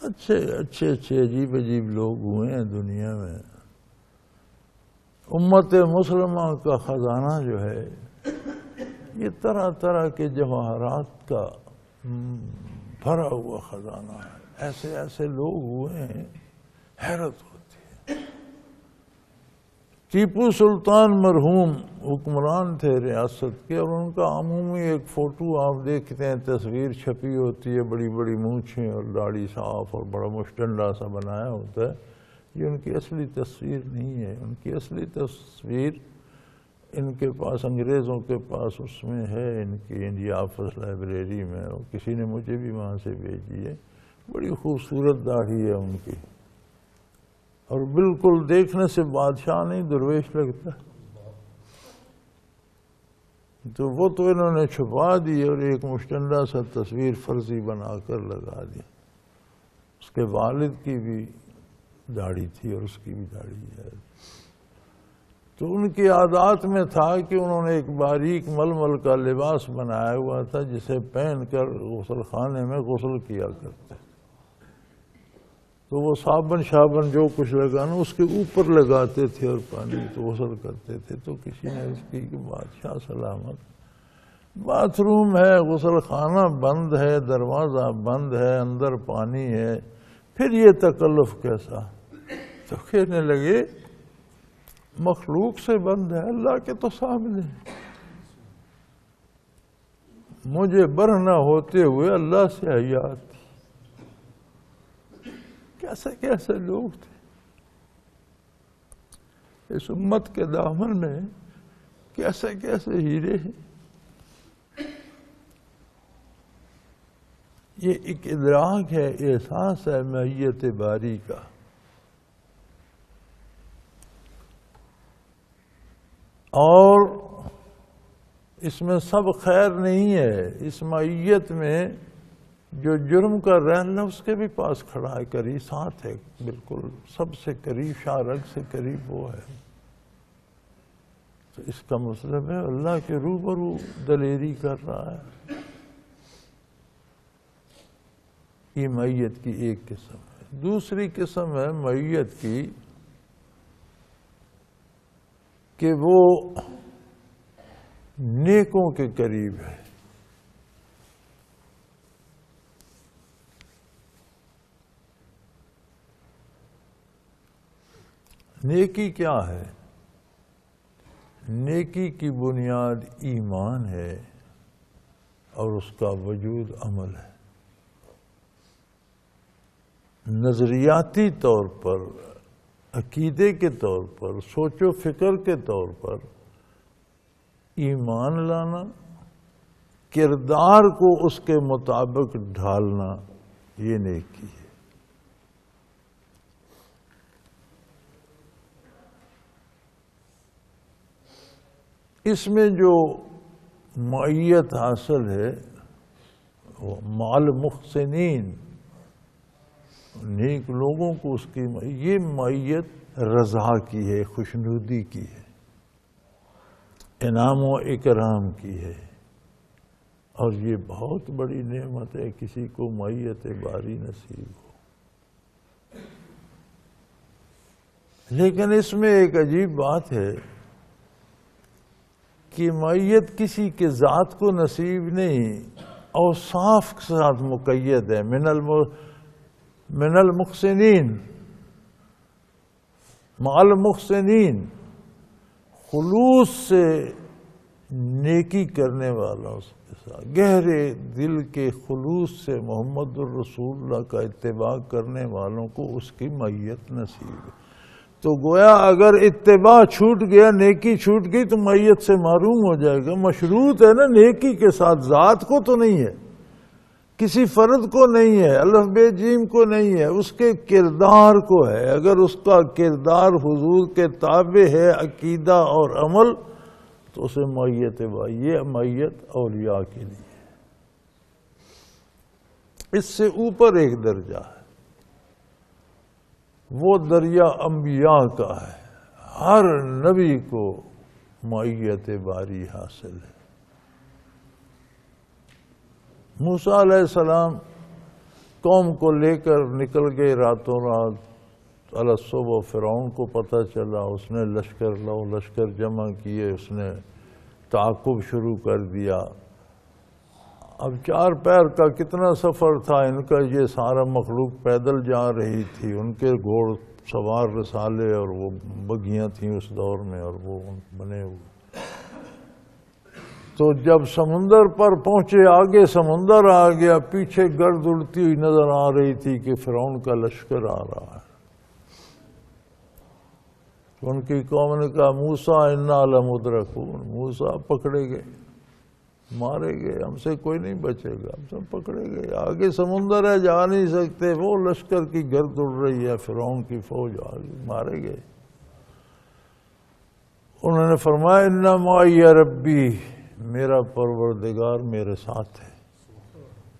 Speaker 2: اچھے عجیب لوگ ہوئے ہیں دنیا میں۔ امت مسلمہ کا خزانہ جو ہے یہ طرح طرح کے جواہرات کا بھرا ہوا خزانہ ہے۔ ایسے لوگ ہوئے ہیں، حیرت ہوتی ہے۔ ٹیپو سلطان مرحوم حکمران تھے ریاست کے، اور ان کا عمومی ایک فوٹو آپ دیکھتے ہیں، تصویر چھپی ہوتی ہے، بڑی بڑی مونچھیں اور داڑھی صاف اور بڑا مشٹنڈا سا بنایا ہوتا ہے۔ یہ ان کی اصلی تصویر نہیں ہے۔ ان کی اصلی تصویر ان کے پاس، انگریزوں کے پاس اس میں ہے، ان کی انڈیا آفس لائبریری میں، اور کسی نے مجھے بھی وہاں سے بھیجی ہے۔ بڑی خوبصورت داڑھی ہے ان کی، اور بالکل دیکھنے سے بادشاہ نہیں، درویش لگتا۔ تو وہ تو انہوں نے چھپا دی اور ایک مشٹنڈا سا تصویر فرضی بنا کر لگا دی۔ اس کے والد کی بھی داڑھی تھی اور اس کی بھی داڑھی ہے۔ تو ان کی عادات میں تھا کہ انہوں نے ایک باریک ململ کا لباس بنایا ہوا تھا جسے پہن کر غسل خانے میں غسل کیا کرتے۔ تو وہ صابن شابن جو کچھ لگانا اس کے اوپر لگاتے تھے اور پانی تو غسل کرتے تھے۔ تو کسی نے اس کی کہ بادشاہ سلامت، باتھ روم ہے، غسل خانہ بند ہے، دروازہ بند ہے، اندر پانی ہے، پھر یہ تکلف کیسا؟ تو کہنے لگے مخلوق سے بند ہے، اللہ کے تو سامنے، مجھے برہنہ ہوتے ہوئے اللہ سے حیات۔ کیسے لوگ تھے اس امت کے دامن میں، کیسے ہیرے ہیں۔ یہ ایک ادراک ہے، احساس ہے معیت باری کا۔ اور اس میں سب خیر نہیں ہے، اس معیت میں جو جرم کا رہن نفس کے بھی پاس کھڑا ہے، قریب ساتھ ہے، بالکل سب سے قریب، شارک سے قریب وہ ہے۔ تو اس کا مطلب ہے اللہ کے روبرو دلیری کر رہا ہے۔ یہ معیت کی ایک قسم ہے۔ دوسری قسم ہے معیت کی کہ وہ نیکوں کے قریب ہے۔ نیکی کیا ہے؟ نیکی کی بنیاد ایمان ہے اور اس کا وجود عمل ہے۔ نظریاتی طور پر، عقیدے کے طور پر، سوچ و فکر کے طور پر ایمان لانا، کردار کو اس کے مطابق ڈھالنا، یہ نیکی ہے۔ اس میں جو معیت حاصل ہے وہ مع المحسنین، نیک لوگوں کو اس کی یہ معیت رضا کی ہے، خوشنودی کی ہے، انعام و اکرام کی ہے، اور یہ بہت بڑی نعمت ہے کسی کو معیت باری نصیب ہو۔ لیکن اس میں ایک عجیب بات ہے کہ معیت کسی کے ذات کو نصیب نہیں، اوصاف کے ساتھ مقید ہے۔ من المحسنین، مع المحسنین، خلوص سے نیکی کرنے والوں کے ساتھ، گہرے دل کے خلوص سے محمد الرسول اللہ کا اتباع کرنے والوں کو اس کی معیت نصیب ہے۔ تو گویا اگر اتباع چھوٹ گیا، نیکی چھوٹ گئی تو معیت سے محروم ہو جائے گا۔ مشروط ہے نا نیکی کے ساتھ، ذات کو تو نہیں ہے، کسی فرد کو نہیں ہے، الف بے جیم کو نہیں ہے، اس کے کردار کو ہے۔ اگر اس کا کردار حضور کے تابع ہے، عقیدہ اور عمل، تو اسے معیت یہ معیت اولیاء کے لیے ہے۔ اس سے اوپر ایک درجہ ہے، وہ درجہ انبیاء کا ہے۔ ہر نبی کو معیت باری حاصل ہے۔ موسیٰ علیہ السلام قوم کو لے کر نکل گئے راتوں رات علی الصبح، فرعون کو پتہ چلا، اس نے لشکر جمع کیے، اس نے تعاقب شروع کر دیا۔ اب 4 پیر کا کتنا سفر تھا ان کا، یہ سارا مخلوق پیدل جا رہی تھی، ان کے گھوڑ سوار رسالے اور وہ بگھیاں تھیں اس دور میں، اور وہ بنے ہوئے۔ تو جب سمندر پر پہنچے، آگے سمندر آ گیا، پیچھے گرد اڑتی ہوئی نظر آ رہی تھی کہ فرعون کا لشکر آ رہا ہے۔ ان کی قوم نے کہا موسیٰ انا لمدرکون، موسیٰ پکڑے گئے، مارے گئے، ہم سے کوئی نہیں بچے گا، ہم سب پکڑے گئے، آگے سمندر ہے، جا نہیں سکتے، وہ لشکر کی گرد اڑ رہی ہے، فرعون کی فوج آگے، مارے گئے۔ انہوں نے فرمایا انا معی ربی، میرا پروردگار میرے ساتھ ہے،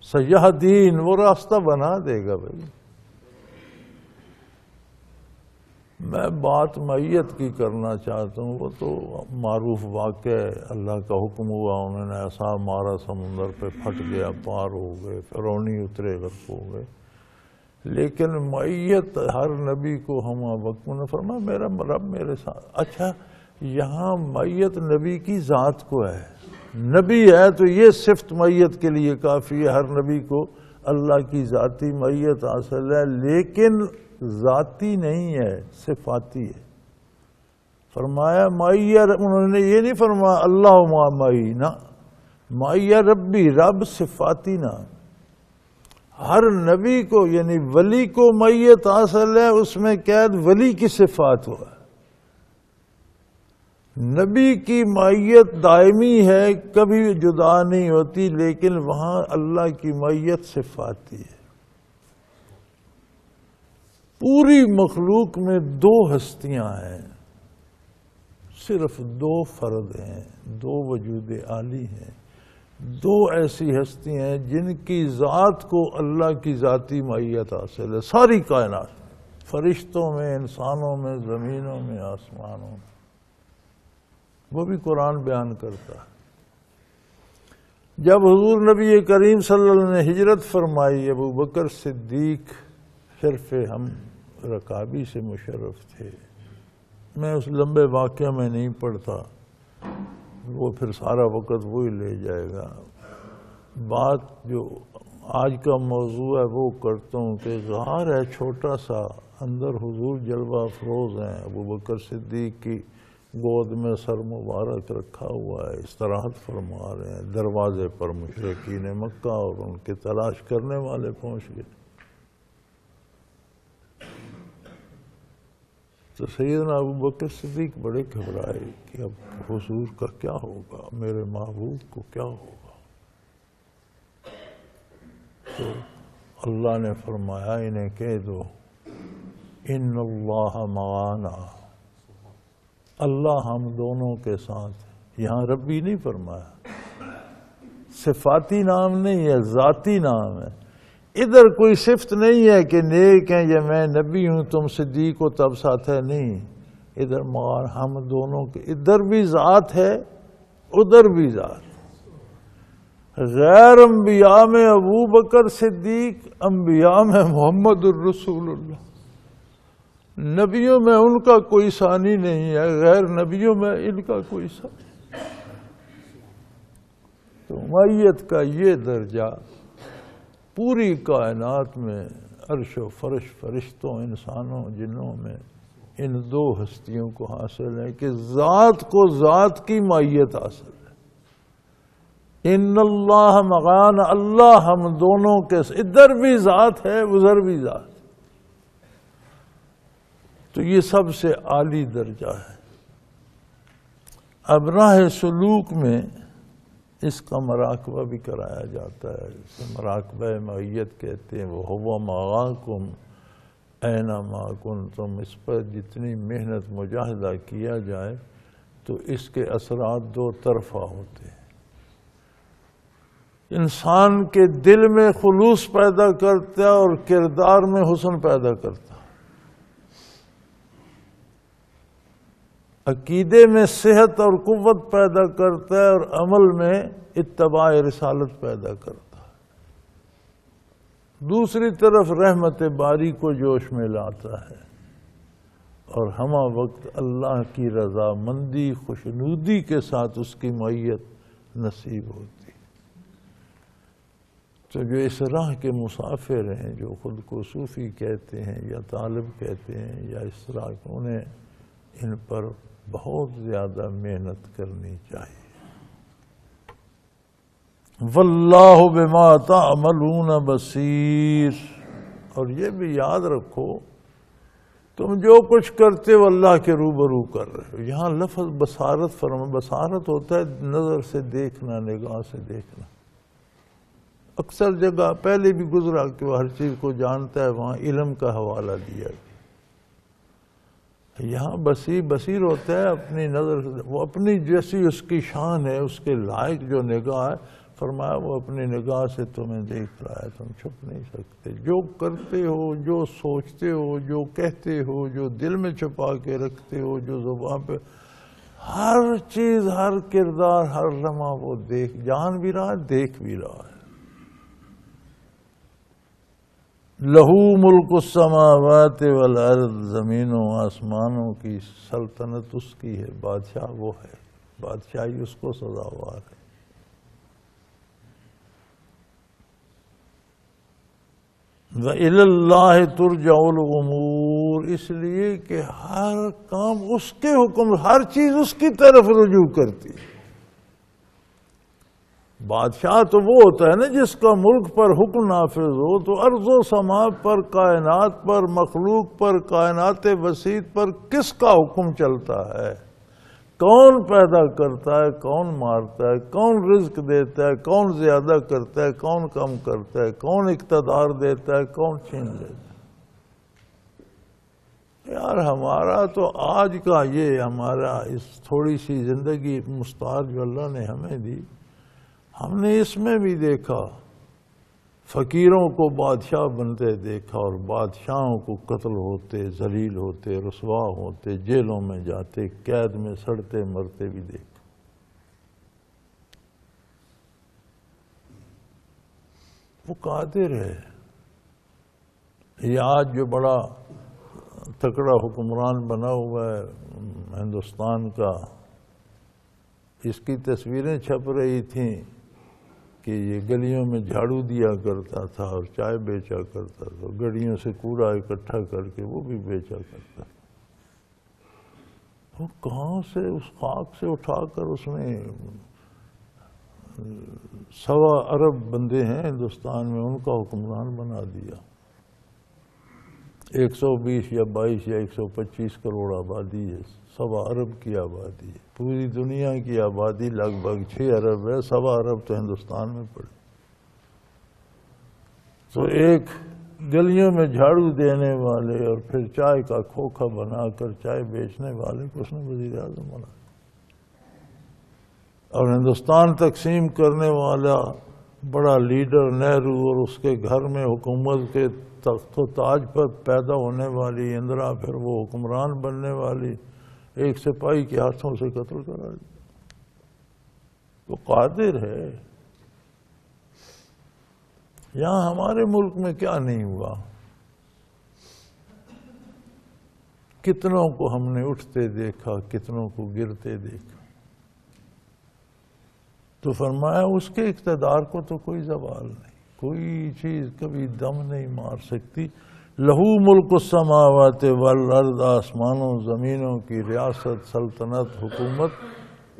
Speaker 2: سیہدین، وہ راستہ بنا دے گا۔ بھائی میں بات معیت کی کرنا چاہتا ہوں، وہ تو معروف واقع ہے، اللہ کا حکم ہوا، انہوں نے عصا مارا، سمندر پہ پھٹ گیا، پار ہو گئے، فرعونی اترے، غرق ہو گئے۔ لیکن معیت ہر نبی کو ہم وقت نے فرمایا میرا رب میرے ساتھ۔ اچھا، یہاں معیت نبی کی ذات کو ہے، نبی ہے تو یہ صفت معیت کے لیے کافی ہے، ہر نبی کو اللہ کی ذاتی معیت حاصل ہے، لیکن ذاتی نہیں ہے، صفاتی ہے۔ فرمایا معیت، انہوں نے یہ نہیں فرمایا اللہ معی، نہ، معیت ربی، رب صفاتی نہ۔ ہر نبی کو یعنی ولی کو معیت حاصل ہے، اس میں قید ولی کی صفات ہوا ہے۔ نبی کی معیت دائمی ہے، کبھی جدا نہیں ہوتی، لیکن وہاں اللہ کی معیت صفاتی ہے۔ پوری مخلوق میں 2 ہستیاں ہیں، صرف 2 فرد ہیں، 2 وجود عالی ہیں، 2 ایسی ہستی ہیں جن کی ذات کو اللہ کی ذاتی معیت حاصل ہے، ساری کائنات، فرشتوں میں، انسانوں میں، زمینوں میں، آسمانوں میں۔ وہ بھی قرآن بیان کرتا ہے۔ جب حضور نبی کریم صلی اللہ علیہ وسلم نے ہجرت فرمائی، ابو بکر صدیق شرف ہم رکابی سے مشرف تھے۔ میں اس لمبے واقعہ میں نہیں پڑھتا، وہ پھر سارا وقت وہی لے جائے گا۔ بات جو آج کا موضوع ہے وہ کرتا ہوں کہ غار ہے چھوٹا سا، اندر حضور جلوہ افروز ہیں، ابو بکر صدیق کی گود میں سر مبارک رکھا ہوا ہے، استراحت فرما رہے ہیں۔ دروازے پر مشرکین مکہ اور ان کے تلاش کرنے والے پہنچ گئے۔ تو سیدنا ابوبکر صدیق بڑے گھبرائے کہ اب حضور کا کیا ہوگا، میرے محبوب کو کیا ہوگا۔ تو اللہ نے فرمایا انہیں کہہ دو ان اللہ معانا، اللہ ہم دونوں کے ساتھ ہے۔ یہاں ربی نہیں فرمایا، صفاتی نام نہیں ہے، ذاتی نام ہے۔ ادھر کوئی صفت نہیں ہے کہ نیک ہیں یا میں نبی ہوں تم صدیق ہو تب ساتھ ہے، نہیں۔ ادھر معان ہم دونوں کے، ادھر بھی ذات ہے ادھر بھی ذات۔ غیر انبیاء میں ابو بکر صدیق، انبیاء میں محمد الرسول اللہ۔ نبیوں میں ان کا کوئی ثانی نہیں ہے، غیر نبیوں میں ان کا کوئی ثانی۔ تو معیت کا یہ درجہ پوری کائنات میں عرش و فرش، فرشتوں، انسانوں، جنوں میں ان دو ہستیوں کو حاصل ہے کہ ذات کو ذات کی معیت حاصل ہے۔ ان اللہ مغان، اللہ ہم دونوں کے، ادھر بھی ذات ہے ادھر بھی ذات۔ تو یہ سب سے عالی درجہ ہے۔ اب راہ سلوک میں اس کا مراقبہ بھی کرایا جاتا ہے، اسے مراقبہ معیت کہتے ہیں۔ وَهُوَ مَعَاكُمْ أَيْنَمَا كُنْتُمْ، اس پر جتنی محنت مجاہدہ کیا جائے تو اس کے اثرات دو طرفہ ہوتے ہیں۔ انسان کے دل میں خلوص پیدا کرتا ہے اور کردار میں حسن پیدا کرتا ہے، عقیدے میں صحت اور قوت پیدا کرتا ہے اور عمل میں اتباع رسالت پیدا کرتا ہے۔ دوسری طرف رحمت باری کو جوش میں لاتا ہے اور ہمہ وقت اللہ کی رضا مندی، خوشنودی کے ساتھ اس کی معیت نصیب ہوتی۔ تو جو اس راہ کے مسافر ہیں، جو خود کو صوفی کہتے ہیں یا طالب کہتے ہیں یا اس طرح، انہیں ان پر بہت زیادہ محنت کرنی چاہیے۔ واللہ بما تعملون بصیر، اور یہ بھی یاد رکھو تم جو کچھ کرتے ہو اللہ کے روبرو کر رہے ہو۔ یہاں لفظ بصارت بصارت ہوتا ہے نظر سے دیکھنا، نگاہ سے دیکھنا۔ اکثر جگہ پہلے بھی گزرا کہ وہ ہر چیز کو جانتا ہے، وہاں علم کا حوالہ دیا گیا۔ یہاں بصیر ہوتا ہے اپنی نظر سے، وہ اپنی جیسی اس کی شان ہے، اس کے لائق جو نگاہ ہے، فرمایا وہ اپنی نگاہ سے تمہیں دیکھ رہا ہے، تم چھپ نہیں سکتے۔ جو کرتے ہو، جو سوچتے ہو، جو کہتے ہو، جو دل میں چھپا کے رکھتے ہو، جو زبان پہ، ہر چیز، ہر کردار، ہر لمحہ وہ جان بھی رہا ہے، دیکھ بھی رہا ہے۔ لہو ملک السماوات والارض، زمینوں آسمانوں کی سلطنت اس کی ہے، بادشاہ وہ ہے، بادشاہی اس کو سزاوار ہے۔ وَإِلَى اللَّهِ تُرْجَعُ الْأُمُورُ، اس لیے کہ ہر کام اس کے حکم، ہر چیز اس کی طرف رجوع کرتی ہے۔ بادشاہ تو وہ ہوتا ہے نا جس کا ملک پر حکم نافذ ہو، تو ارض و سما پر، کائنات پر، مخلوق پر، کائنات وسیط پر کس کا حکم چلتا ہے؟ کون پیدا کرتا ہے، کون مارتا ہے، کون رزق دیتا ہے، کون زیادہ کرتا ہے، کون کم کرتا ہے، کون اقتدار دیتا ہے، کون چھین لیتا ہے۔ یار ہمارا تو آج کا یہ ہمارا اس تھوڑی سی زندگی مستعار جو اللہ نے ہمیں دی، ہم نے اس میں بھی دیکھا فقیروں کو بادشاہ بنتے دیکھا اور بادشاہوں کو قتل ہوتے، ذلیل ہوتے، رسوا ہوتے، جیلوں میں جاتے، قید میں سڑتے مرتے بھی دیکھا۔ وہ قادر ہے۔ یہ آج جو بڑا تکڑا حکمران بنا ہوا ہے ہندوستان کا، اس کی تصویریں چھپ رہی تھیں کہ یہ گلیوں میں جھاڑو دیا کرتا تھا اور چائے بیچا کرتا تھا، گڑیوں سے کوڑا اکٹھا کر کے وہ بھی بیچا کرتا تھا۔ وہ کہاں سے اس خاک سے اٹھا کر اس نے 1.25 ارب بندے ہیں ہندوستان میں، ان کا حکمران بنا دیا۔ 120 یا 22 یا 125 کروڑ آبادی ہے، 1.25 ارب کی آبادی ہے۔ پوری دنیا کی آبادی لگ بھگ 6 ارب ہے، 1.25 ارب تو ہندوستان میں پڑی۔ تو ایک گلیوں میں جھاڑو دینے والے اور پھر چائے کا کھوکھا بنا کر چائے بیچنے والے کو اس نے وزیر اعظم بنا، اور ہندوستان تقسیم کرنے والا بڑا لیڈر نہرو اور اس کے گھر میں حکومت کے تخت و تاج پر پیدا ہونے والی اندرا پھر وہ حکمران بننے والی ایک سپاہی کے ہاتھوں سے قتل کرا دیا۔ وہ قادر ہے۔ یہاں ہمارے ملک میں کیا نہیں ہوا، کتنوں کو ہم نے اٹھتے دیکھا، کتنوں کو گرتے دیکھا۔ تو فرمایا اس کے اقتدار کو تو کوئی زوال نہیں، کوئی چیز کبھی دم نہیں مار سکتی۔ لہو ملک السماوات والارض، آسمانوں زمینوں کی ریاست، سلطنت، حکومت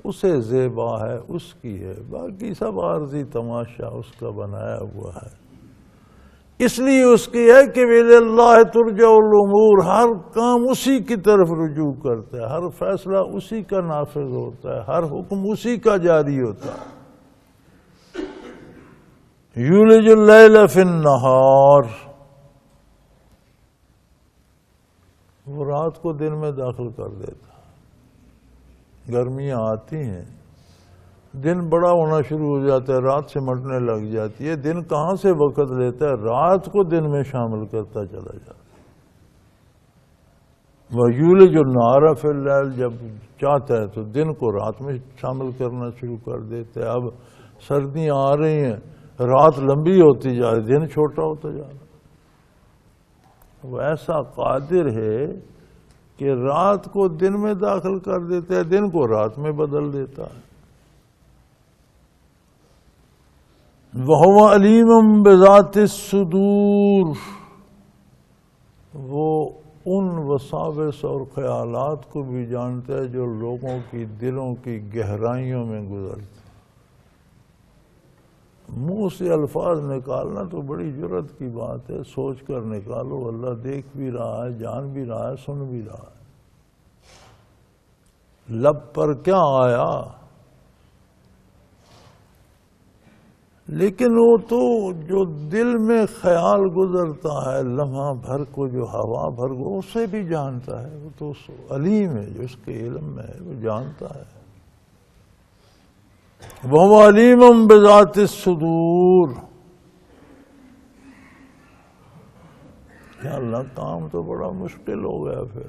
Speaker 2: اسے زیبا ہے، اس کی ہے، باقی سب عارضی تماشا اس کا بنایا ہوا ہے۔ اس لیے اس کی ہے کہ اللہ ترجع الامور، ہر کام اسی کی طرف رجوع کرتا ہے، ہر فیصلہ اسی کا نافذ ہوتا ہے، ہر حکم اسی کا جاری ہوتا ہے۔ یولج اللیل فی النہار، وہ رات کو دن میں داخل کر دیتا ہے۔ گرمیاں آتی ہیں، دن بڑا ہونا شروع ہو جاتا ہے، رات سمٹنے لگ جاتی ہے، دن کہاں سے وقت لیتا ہے، رات کو دن میں شامل کرتا چلا جاتا ہے۔ وَيُولِجُ النَّهَارَ فِي اللَّيْلِ، جب چاہتا ہے تو دن کو رات میں شامل کرنا شروع کر دیتا ہے۔ اب سردیاں آ رہی ہیں، رات لمبی ہوتی جا رہی، دن چھوٹا ہوتا جا رہا۔ وہ ایسا قادر ہے کہ رات کو دن میں داخل کر دیتا ہے، دن کو رات میں بدل دیتا ہے۔ وَهُوَ عَلِيمٌ بِذَاتِ الصُّدُورِ، وہ ان وساوس اور خیالات کو بھی جانتا ہے جو لوگوں کی دلوں کی گہرائیوں میں گزرتے۔ منہ سے الفاظ نکالنا تو بڑی جرت کی بات ہے، سوچ کر نکالو، اللہ دیکھ بھی رہا ہے، جان بھی رہا ہے، سن بھی رہا ہے۔ لب پر کیا آیا، لیکن وہ تو جو دل میں خیال گزرتا ہے لمحہ بھر کو، جو ہوا بھر کو، اسے بھی جانتا ہے۔ وہ تو علیم ہے، جو اس کے علم میں ہے وہ جانتا ہے۔ وَهُوَ عَلِيمٌ بِذَاتِ الصُّدُورِ، یا اللہ کام تو بڑا مشکل ہو گیا پھر۔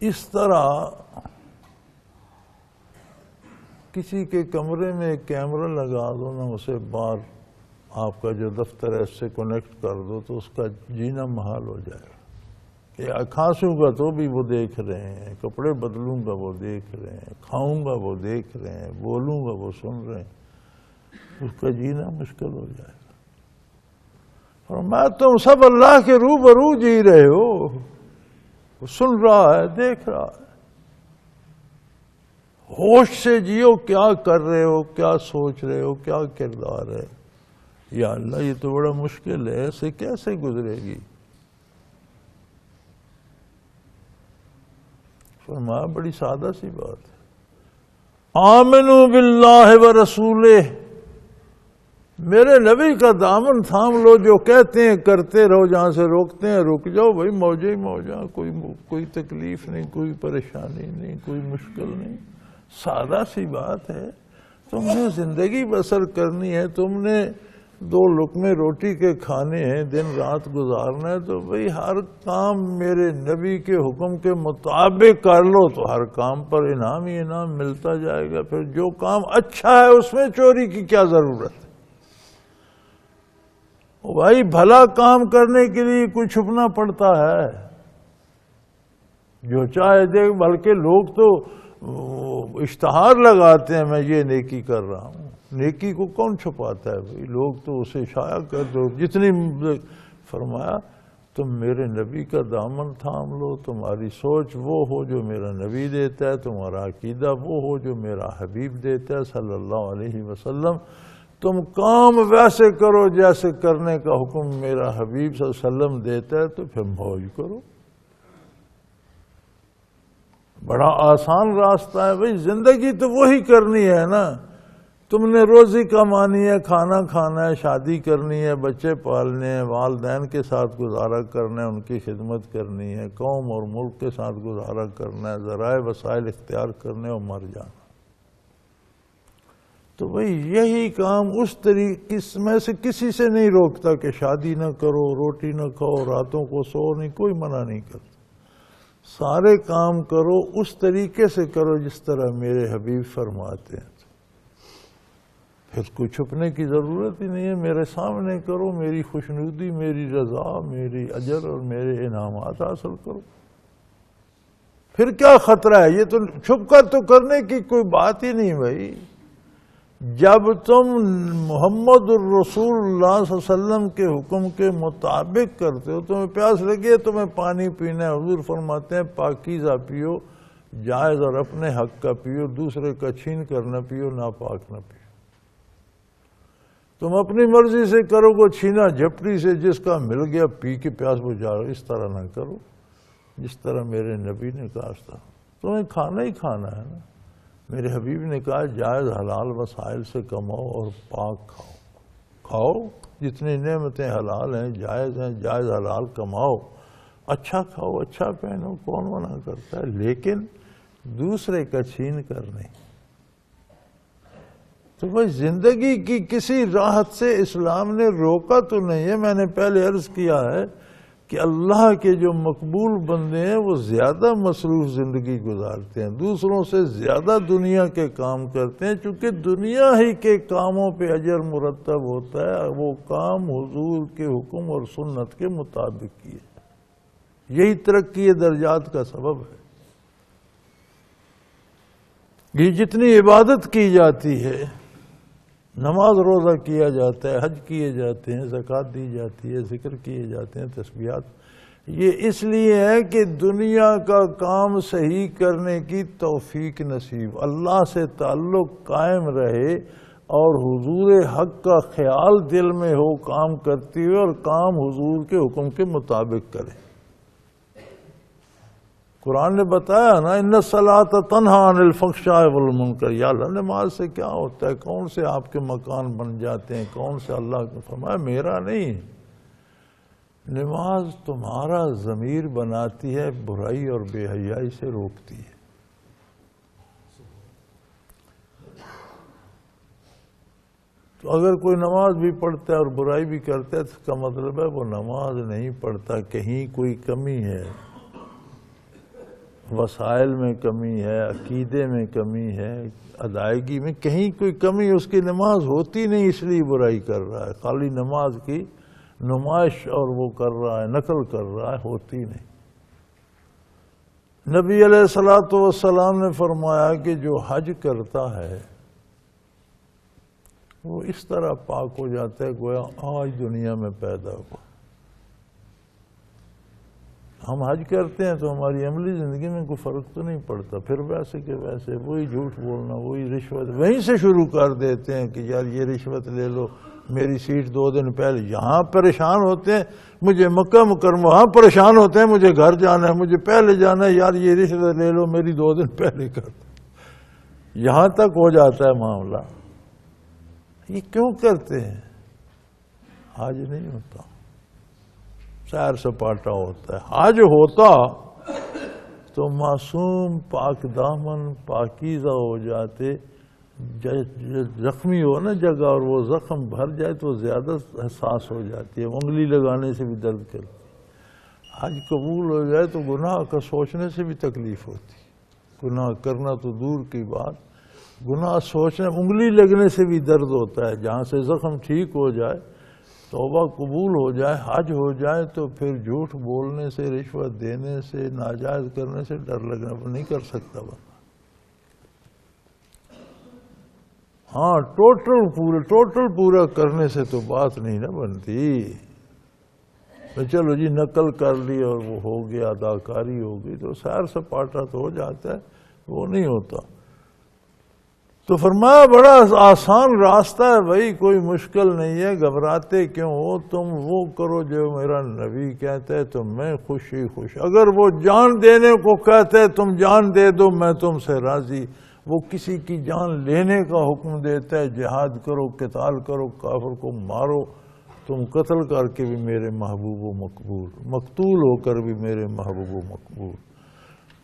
Speaker 2: اس طرح کسی کے کمرے میں ایک کیمرہ لگا دو نا، اسے باہر آپ کا جو دفتر ہے اس سے کنیکٹ کر دو تو اس کا جینا محال ہو جائے گا۔ کہ کھانسوں گا تو بھی وہ دیکھ رہے ہیں، کپڑے بدلوں گا وہ دیکھ رہے ہیں، کھاؤں گا وہ دیکھ رہے ہیں، بولوں گا وہ سن رہے ہیں، اس کا جینا مشکل ہو جائے گا۔ اور میں تم سب اللہ کے روبرو جی رہے ہو، وہ سن رہا ہے، دیکھ رہا ہے۔ ہوش سے جیو، کیا کر رہے ہو، کیا سوچ رہے ہو، کیا کردار ہے۔ یا اللہ یہ تو بڑا مشکل ہے، ایسے کیسے گزرے گی؟ فرمایا بڑی سادہ سی بات ہے، آمنوا باللہ ورسولہ، میرے نبی کا دامن تھام لو، جو کہتے ہیں کرتے رہو، جہاں سے روکتے ہیں رک جاؤ، بھائی موجے ہی موجہ، کوئی تکلیف نہیں، کوئی پریشانی نہیں، کوئی مشکل نہیں، سادہ سی بات ہے۔ تم نے زندگی بسر کرنی ہے، تم نے 2 لقمے روٹی کے کھانے ہیں، دن رات گزارنا ہے، تو بھئی ہر کام میرے نبی کے حکم کے مطابق کر لو، تو ہر کام پر انعام ہی انعام ملتا جائے گا۔ پھر جو کام اچھا ہے اس میں چوری کی کیا ضرورت ہے؟ بھائی بھلا کام کرنے کے لیے کوئی چھپنا پڑتا ہے؟ جو چاہے دیکھ، بلکہ لوگ تو اشتہار لگاتے ہیں میں یہ نیکی کر رہا ہوں۔ نیکی کو کون چھپاتا ہے بھائی؟ لوگ تو اسے شائع کر دو، جتنی۔ فرمایا تم میرے نبی کا دامن تھام لو، تمہاری سوچ وہ ہو جو میرا نبی دیتا ہے، تمہارا عقیدہ وہ ہو جو میرا حبیب دیتا ہے صلی اللہ علیہ وسلم، تم کام ویسے کرو جیسے کرنے کا حکم میرا حبیب صلی اللہ علیہ وسلم دیتا ہے، تو پھر موج کرو۔ بڑا آسان راستہ ہے بھائی، زندگی تو وہی کرنی ہے نا۔ تم نے روزی کمانی ہے، کھانا کھانا ہے، شادی کرنی ہے، بچے پالنے ہیں، والدین کے ساتھ گزارا کرنا ہے، ان کی خدمت کرنی ہے، قوم اور ملک کے ساتھ گزارا کرنا ہے، ذرائع وسائل اختیار کرنے اور مر جانا۔ تو بھئی یہی کام اس طریقے میں سے کسی سے نہیں روکتا کہ شادی نہ کرو، روٹی نہ کھاؤ، راتوں کو سو نہیں، کوئی منع نہیں کرتا۔ سارے کام کرو اس طریقے سے کرو جس طرح میرے حبیب فرماتے ہیں۔ پھر کوئی چھپنے کی ضرورت ہی نہیں ہے، میرے سامنے کرو، میری خوشنودی، میری رضا، میری اجر اور میرے انعامات حاصل کرو۔ پھر کیا خطرہ ہے؟ یہ تو چھپ کر تو کرنے کی کوئی بات ہی نہیں بھائی۔ جب تم محمد الرسول اللہ صلی اللہ علیہ وسلم کے حکم کے مطابق کرتے ہو، تمہیں پیاس لگی ہے، تمہیں پانی پینا ہے، حضور فرماتے ہیں پاکیزہ پیو، جائز اور اپنے حق کا پیو، دوسرے کا چھین کر نہ پیو، ناپاک نہ پیو۔ تم اپنی مرضی سے کرو گے، چھینا جھپٹی سے جس کا مل گیا پی کے پیاس بجھاؤ، اس طرح نہ کرو جس طرح میرے نبی نے کہا تھا۔ تمہیں کھانا ہی کھانا ہے نا، میرے حبیب نے کہا جائز حلال وسائل سے کماؤ اور پاک کھاؤ۔ کھاؤ جتنی نعمتیں حلال ہیں، جائز حلال کماؤ، اچھا کھاؤ، اچھا پہنو، کون منع کرتا ہے، لیکن دوسرے کا چھین کر نہیں۔ تو بھائی زندگی کی کسی راحت سے اسلام نے روکا تو نہیں ہے۔ میں نے پہلے عرض کیا ہے کہ اللہ کے جو مقبول بندے ہیں وہ زیادہ مصروف زندگی گزارتے ہیں، دوسروں سے زیادہ دنیا کے کام کرتے ہیں، چونکہ دنیا ہی کے کاموں پہ اجر مرتب ہوتا ہے، وہ کام حضور کے حکم اور سنت کے مطابق کیے۔ یہی ترقی درجات کا سبب ہے۔ یہ جتنی عبادت کی جاتی ہے، نماز روزہ کیا جاتا ہے، حج کیے جاتے ہیں، زکوٰۃ دی جاتی ہے، ذکر کیے جاتے ہیں، تسبیحات، یہ اس لیے ہے کہ دنیا کا کام صحیح کرنے کی توفیق نصیب، اللہ سے تعلق قائم رہے اور حضور حق کا خیال دل میں ہو کام کرتے ہوئے، اور کام حضور کے حکم کے مطابق کرے۔ قرآن نے بتایا نا ان الصلاۃ تنہی عن الفحشاء والمنکر، یا اللہ نماز سے کیا ہوتا ہے، کون سے آپ کے مکان بن جاتے ہیں، کون سے اللہ نے فرمایا میرا نہیں، نماز تمہارا ضمیر بناتی ہے، برائی اور بے حیائی سے روکتی ہے۔ تو اگر کوئی نماز بھی پڑھتا ہے اور برائی بھی کرتا ہے تو اس کا مطلب ہے وہ نماز نہیں پڑھتا، کہیں کوئی کمی ہے، وسائل میں کمی ہے، عقیدے میں کمی ہے، ادائیگی میں کہیں کوئی کمی، اس کی نماز ہوتی نہیں، اس لیے برائی کر رہا ہے، خالی نماز کی نمائش اور وہ کر رہا ہے، نقل کر رہا ہے، ہوتی نہیں۔ نبی علیہ الصلوۃ والسلام نے فرمایا کہ جو حج کرتا ہے وہ اس طرح پاک ہو جاتا ہے گویا آج دنیا میں پیدا ہوا۔ ہم حج کرتے ہیں تو ہماری عملی زندگی میں کوئی فرق تو نہیں پڑتا، پھر ویسے کہ ویسے وہی جھوٹ بولنا، وہی رشوت، وہیں سے شروع کر دیتے ہیں کہ یار یہ رشوت لے لو، میری سیٹ 2 دن پہلے، یہاں پریشان ہوتے ہیں مجھے مکہ مکرمہ، وہاں پریشان ہوتے ہیں مجھے گھر جانا ہے، مجھے پہلے جانا ہے، یار یہ رشوت لے لو میری 2 دن پہلے کر دو، یہاں تک ہو جاتا ہے معاملہ۔ یہ کیوں کرتے ہیں؟ حج نہیں ہوتا، سیر سپاٹا ہوتا ہے۔ حج ہوتا تو معصوم پاک دامن پاکیزہ ہو جاتے، زخمی ہو نا جگہ اور وہ زخم بھر جائے تو زیادہ حساس ہو جاتی ہے، انگلی لگانے سے بھی درد کرتی ہے۔ حج قبول ہو جائے تو گناہ کا سوچنے سے بھی تکلیف ہوتی ہے، گناہ کرنا تو دور کی بات، گناہ سوچنے، انگلی لگنے سے بھی درد ہوتا ہے۔ جہاں سے زخم ٹھیک ہو جائے، توبہ قبول ہو جائے، حج ہو جائے، تو پھر جھوٹ بولنے سے، رشوت دینے سے، ناجائز کرنے سے ڈر لگنا نہیں کر سکتا بندہ۔ ہاں ٹوٹل پورا کرنے سے تو بات نہیں نہ بنتی۔ چلو جی نقل کر لی اور وہ ہو گیا، اداکاری ہو گئی، تو سیر سپاٹا تو ہو جاتا ہے، وہ نہیں ہوتا۔ تو فرمایا بڑا آسان راستہ ہے بھائی، کوئی مشکل نہیں ہے، گھبراتے کیوں ہو؟ تم وہ کرو جو میرا نبی کہتا ہے تو میں خوش ہی خوش۔ اگر وہ جان دینے کو کہتا ہے تم جان دے دو، میں تم سے راضی۔ وہ کسی کی جان لینے کا حکم دیتا ہے، جہاد کرو، قتال کرو، کافر کو مارو، تم قتل کر کے بھی میرے محبوب و مقبول، مقتول ہو کر بھی میرے محبوب و مقبول۔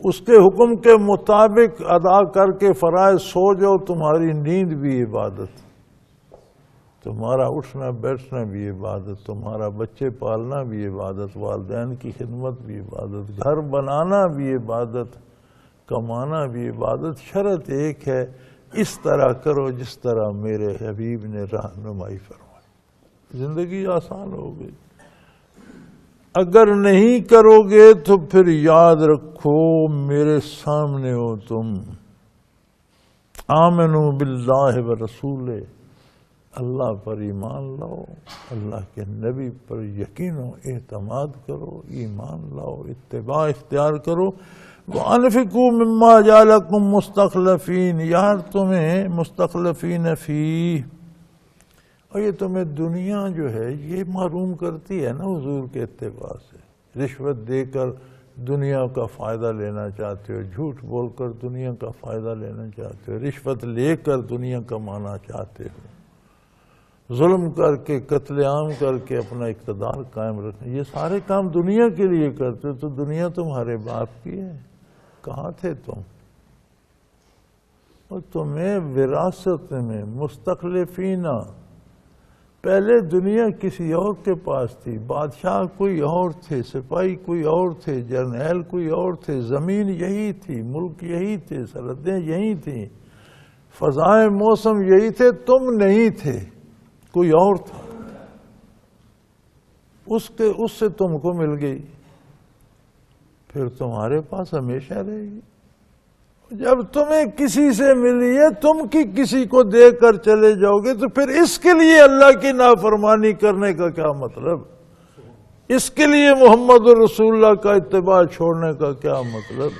Speaker 2: اس کے حکم کے مطابق ادا کر کے فرائض سو جاؤ، تمہاری نیند بھی عبادت، تمہارا اٹھنا بیٹھنا بھی عبادت، تمہارا بچے پالنا بھی عبادت، والدین کی خدمت بھی عبادت، گھر بنانا بھی عبادت، کمانا بھی عبادت۔ شرط ایک ہے، اس طرح کرو جس طرح میرے حبیب نے رہنمائی فرمائی، زندگی آسان ہو گئی۔ اگر نہیں کرو گے تو پھر یاد رکھو میرے سامنے ہو تم۔ آمنو باللہ ورسولہ، اللہ پر ایمان لاؤ، اللہ کے نبی پر یقین و اعتماد کرو، ایمان لاؤ، اتباع اختیار کرو۔ وَأَنْفِقُوا مِمَّا جَعَلَكُمْ مُسْتَخْلَفِينَ، یار تمہیں مستخلفین فیہ، اور یہ تمہیں دنیا جو ہے یہ محروم کرتی ہے نا حضور کے اتباع سے۔ رشوت دے کر دنیا کا فائدہ لینا چاہتے ہو، جھوٹ بول کر دنیا کا فائدہ لینا چاہتے ہو، رشوت لے کر دنیا کمانا چاہتے ہو، ظلم کر کے قتل عام کر کے اپنا اقتدار قائم رکھنا، یہ سارے کام دنیا کے لیے کرتے ہو، تو دنیا تمہارے باپ کی ہے، کہاں تھے تم؟ اور تمہیں وراثت میں مستخلفین، پہلے دنیا کسی اور کے پاس تھی، بادشاہ کوئی اور تھے، سپاہی کوئی اور تھے، جرنیل کوئی اور تھے، زمین یہی تھی، ملک یہی تھے، سرحدیں یہی تھیں، فضائیں موسم یہی تھے، تم نہیں تھے، کوئی اور تھا، اس سے تم کو مل گئی، پھر تمہارے پاس ہمیشہ رہے گی۔ جب تمہیں کسی سے ملی ہے، تم کی کسی کو دے کر چلے جاؤ گے، تو پھر اس کے لیے اللہ کی نافرمانی کرنے کا کیا مطلب؟ اس کے لیے محمد رسول اللہ کا اتباع چھوڑنے کا کیا مطلب؟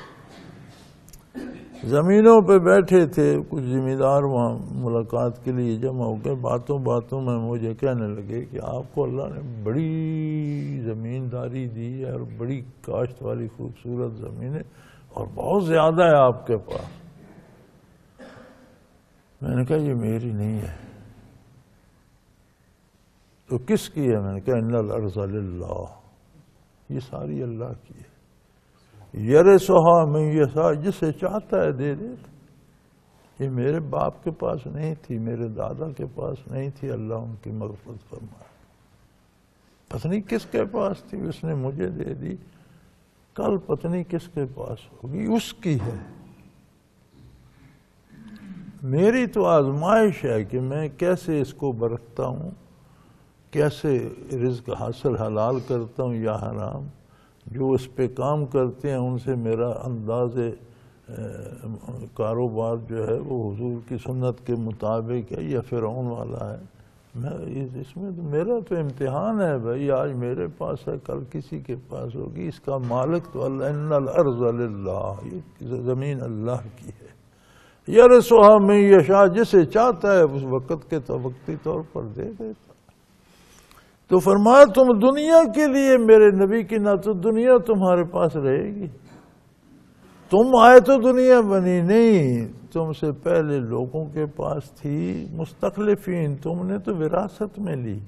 Speaker 2: زمینوں پہ بیٹھے تھے کچھ ذمہ دار، وہاں ملاقات کے لیے جمع ہو گئے، باتوں باتوں میں مجھے کہنے لگے کہ آپ کو اللہ نے بڑی زمینداری دی ہے اور بڑی کاشت والی خوبصورت زمینیں، اور بہت زیادہ ہے آپ کے پاس۔ میں نے کہا یہ میری نہیں ہے، تو کس کی ہے؟ میں نے کہا ان الارض للہ، یہ ساری اللہ کی ہے، یرثھا من یشاء، جسے چاہتا ہے دے دیتا۔ یہ میرے باپ کے پاس نہیں تھی، میرے دادا کے پاس نہیں تھی، اللہ ان کی مغفرت فرمائے، پتہ نہیں کس کے پاس تھی، اس نے مجھے دے دی، کل پتہ نہیں کس کے پاس ہوگی، اس کی ہے۔ میری تو آزمائش ہے کہ میں کیسے اس کو برتتا ہوں، کیسے رزق حاصل حلال کرتا ہوں یا حرام۔ جو اس پہ کام کرتے ہیں ان سے میرا انداز کاروبار جو ہے وہ حضور کی سنت کے مطابق ہے یا فرعون والا ہے؟ اس میں تو میرا تو امتحان ہے بھائی، آج میرے پاس ہے کل کسی کے پاس ہوگی، اس کا مالک تو اللہ، ان الارض للہ، یہ زمین اللہ کی ہے، یرثھا من یشاء، جسے چاہتا ہے اس وقت کے وقتی طور پر دے دیتا۔ تو فرمایا تم دنیا کے لیے میرے نبی کی نہ، تو دنیا تمہارے پاس رہے گی، تم آئے تو دنیا بنی نہیں، تم سے پہلے لوگوں کے پاس تھی، مستخلفین، تم نے تو وراثت میں لی،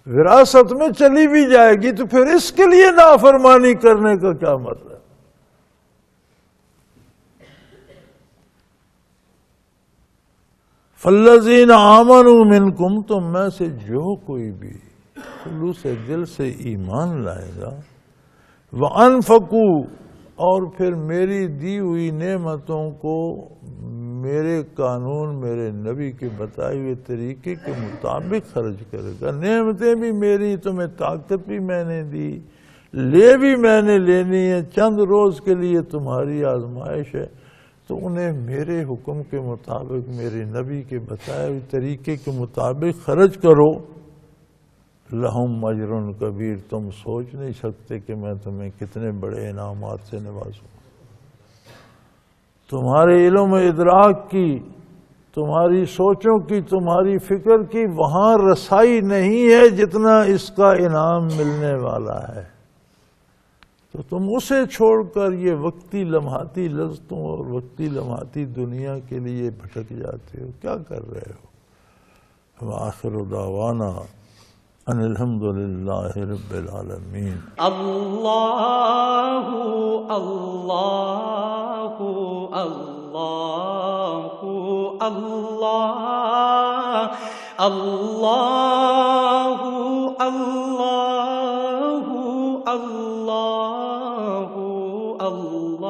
Speaker 2: وراثت میں چلی بھی جائے گی، تو پھر اس کے لیے نافرمانی کرنے کا کیا مطلب؟ فالذین آمنوا منکم، تم میں سے جو کوئی بھی خلوص دل سے ایمان لائے گا، وانفقوا، اور پھر میری دی ہوئی نعمتوں کو میرے قانون، میرے نبی کے بتائے ہوئے طریقے کے مطابق خرچ کرے گا۔ نعمتیں بھی میری، تمہیں طاقت بھی میں نے دی، لے بھی میں نے لینی ہے، چند روز کے لیے تمہاری آزمائش ہے، تو انہیں میرے حکم کے مطابق، میرے نبی کے بتائے ہوئے طریقے کے مطابق خرچ کرو۔ لہم اجر کبیر، تم سوچ نہیں سکتے کہ میں تمہیں کتنے بڑے انعامات سے نوازوں۔ تمہارے علم و ادراک کی، تمہاری سوچوں کی، تمہاری فکر کی وہاں رسائی نہیں ہے جتنا اس کا انعام ملنے والا ہے، تو تم اسے چھوڑ کر یہ وقتی لمحاتی لذتوں اور وقتی لمحاتی دنیا کے لیے بھٹک جاتے ہو، کیا کر رہے ہو؟ وآخر دعوانا ان الحمد للہ رب العالمین۔
Speaker 3: اللہ اللہ اللہ اللہ اللہ اللہ اللہ اللہ۔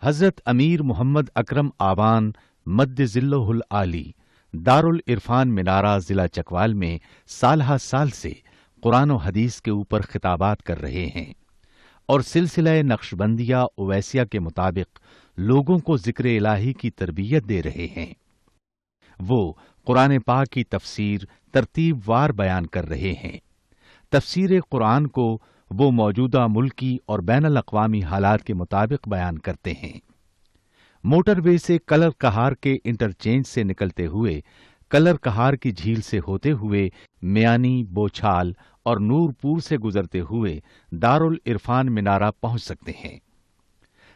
Speaker 4: حضرت امیر محمد اکرم آوان مد ذلہ العالی دارالعرفان منارہ ضلع چکوال میں سالہ سال سے قرآن و حدیث کے اوپر خطابات کر رہے ہیں اور سلسلہ نقشبندیہ اویسیہ کے مطابق لوگوں کو ذکر الہی کی تربیت دے رہے ہیں۔ وہ قرآن پاک کی تفسیر ترتیب وار بیان کر رہے ہیں۔ تفسیر قرآن کو وہ موجودہ ملکی اور بین الاقوامی حالات کے مطابق بیان کرتے ہیں۔ موٹر وے سے کلر کہار کے انٹرچینج سے نکلتے ہوئے، کلر کہار کی جھیل سے ہوتے ہوئے، میانی، بوچھال اور نورپور سے گزرتے ہوئے دارالعرفان منارہ پہنچ سکتے ہیں۔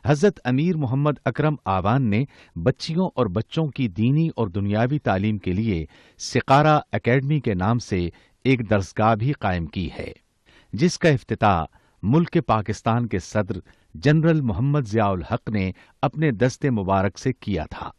Speaker 4: حضرت امیر محمد اکرم آوان نے بچیوں اور بچوں کی دینی اور دنیاوی تعلیم کے لیے سقارہ اکیڈمی کے نام سے ایک درسگاہ بھی قائم کی ہے، جس کا افتتاح ملک پاکستان کے صدر جنرل محمد ضیاء الحق نے اپنے دست مبارک سے کیا تھا۔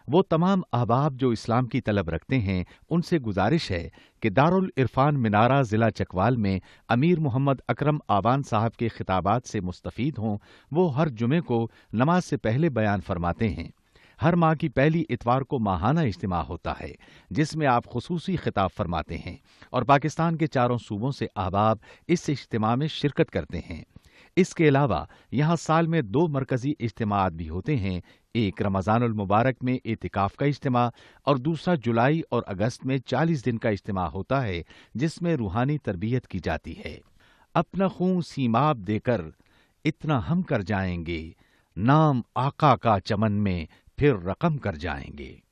Speaker 4: وہ تمام احباب جو اسلام کی طلب رکھتے ہیں ان سے گزارش ہے کہ دارالعرفان منارہ ضلع چکوال میں امیر محمد اکرم آوان صاحب کے خطابات سے مستفید ہوں۔ وہ ہر جمعے کو نماز سے پہلے بیان فرماتے ہیں۔ ہر ماہ کی پہلی اتوار کو ماہانہ اجتماع ہوتا ہے جس میں آپ خصوصی خطاب فرماتے ہیں اور پاکستان کے چاروں صوبوں سے احباب اس اجتماع میں شرکت کرتے ہیں۔ اس کے علاوہ یہاں سال میں 2 مرکزی اجتماعات بھی ہوتے ہیں، ایک رمضان المبارک میں اعتکاف کا اجتماع اور دوسرا جولائی اور اگست میں 40 دن کا اجتماع ہوتا ہے جس میں روحانی تربیت کی جاتی ہے۔ اپنا خون سیماب دے کر اتنا ہم کر جائیں گے، نام آقا کا چمن میں پھر رقم کر جائیں گے۔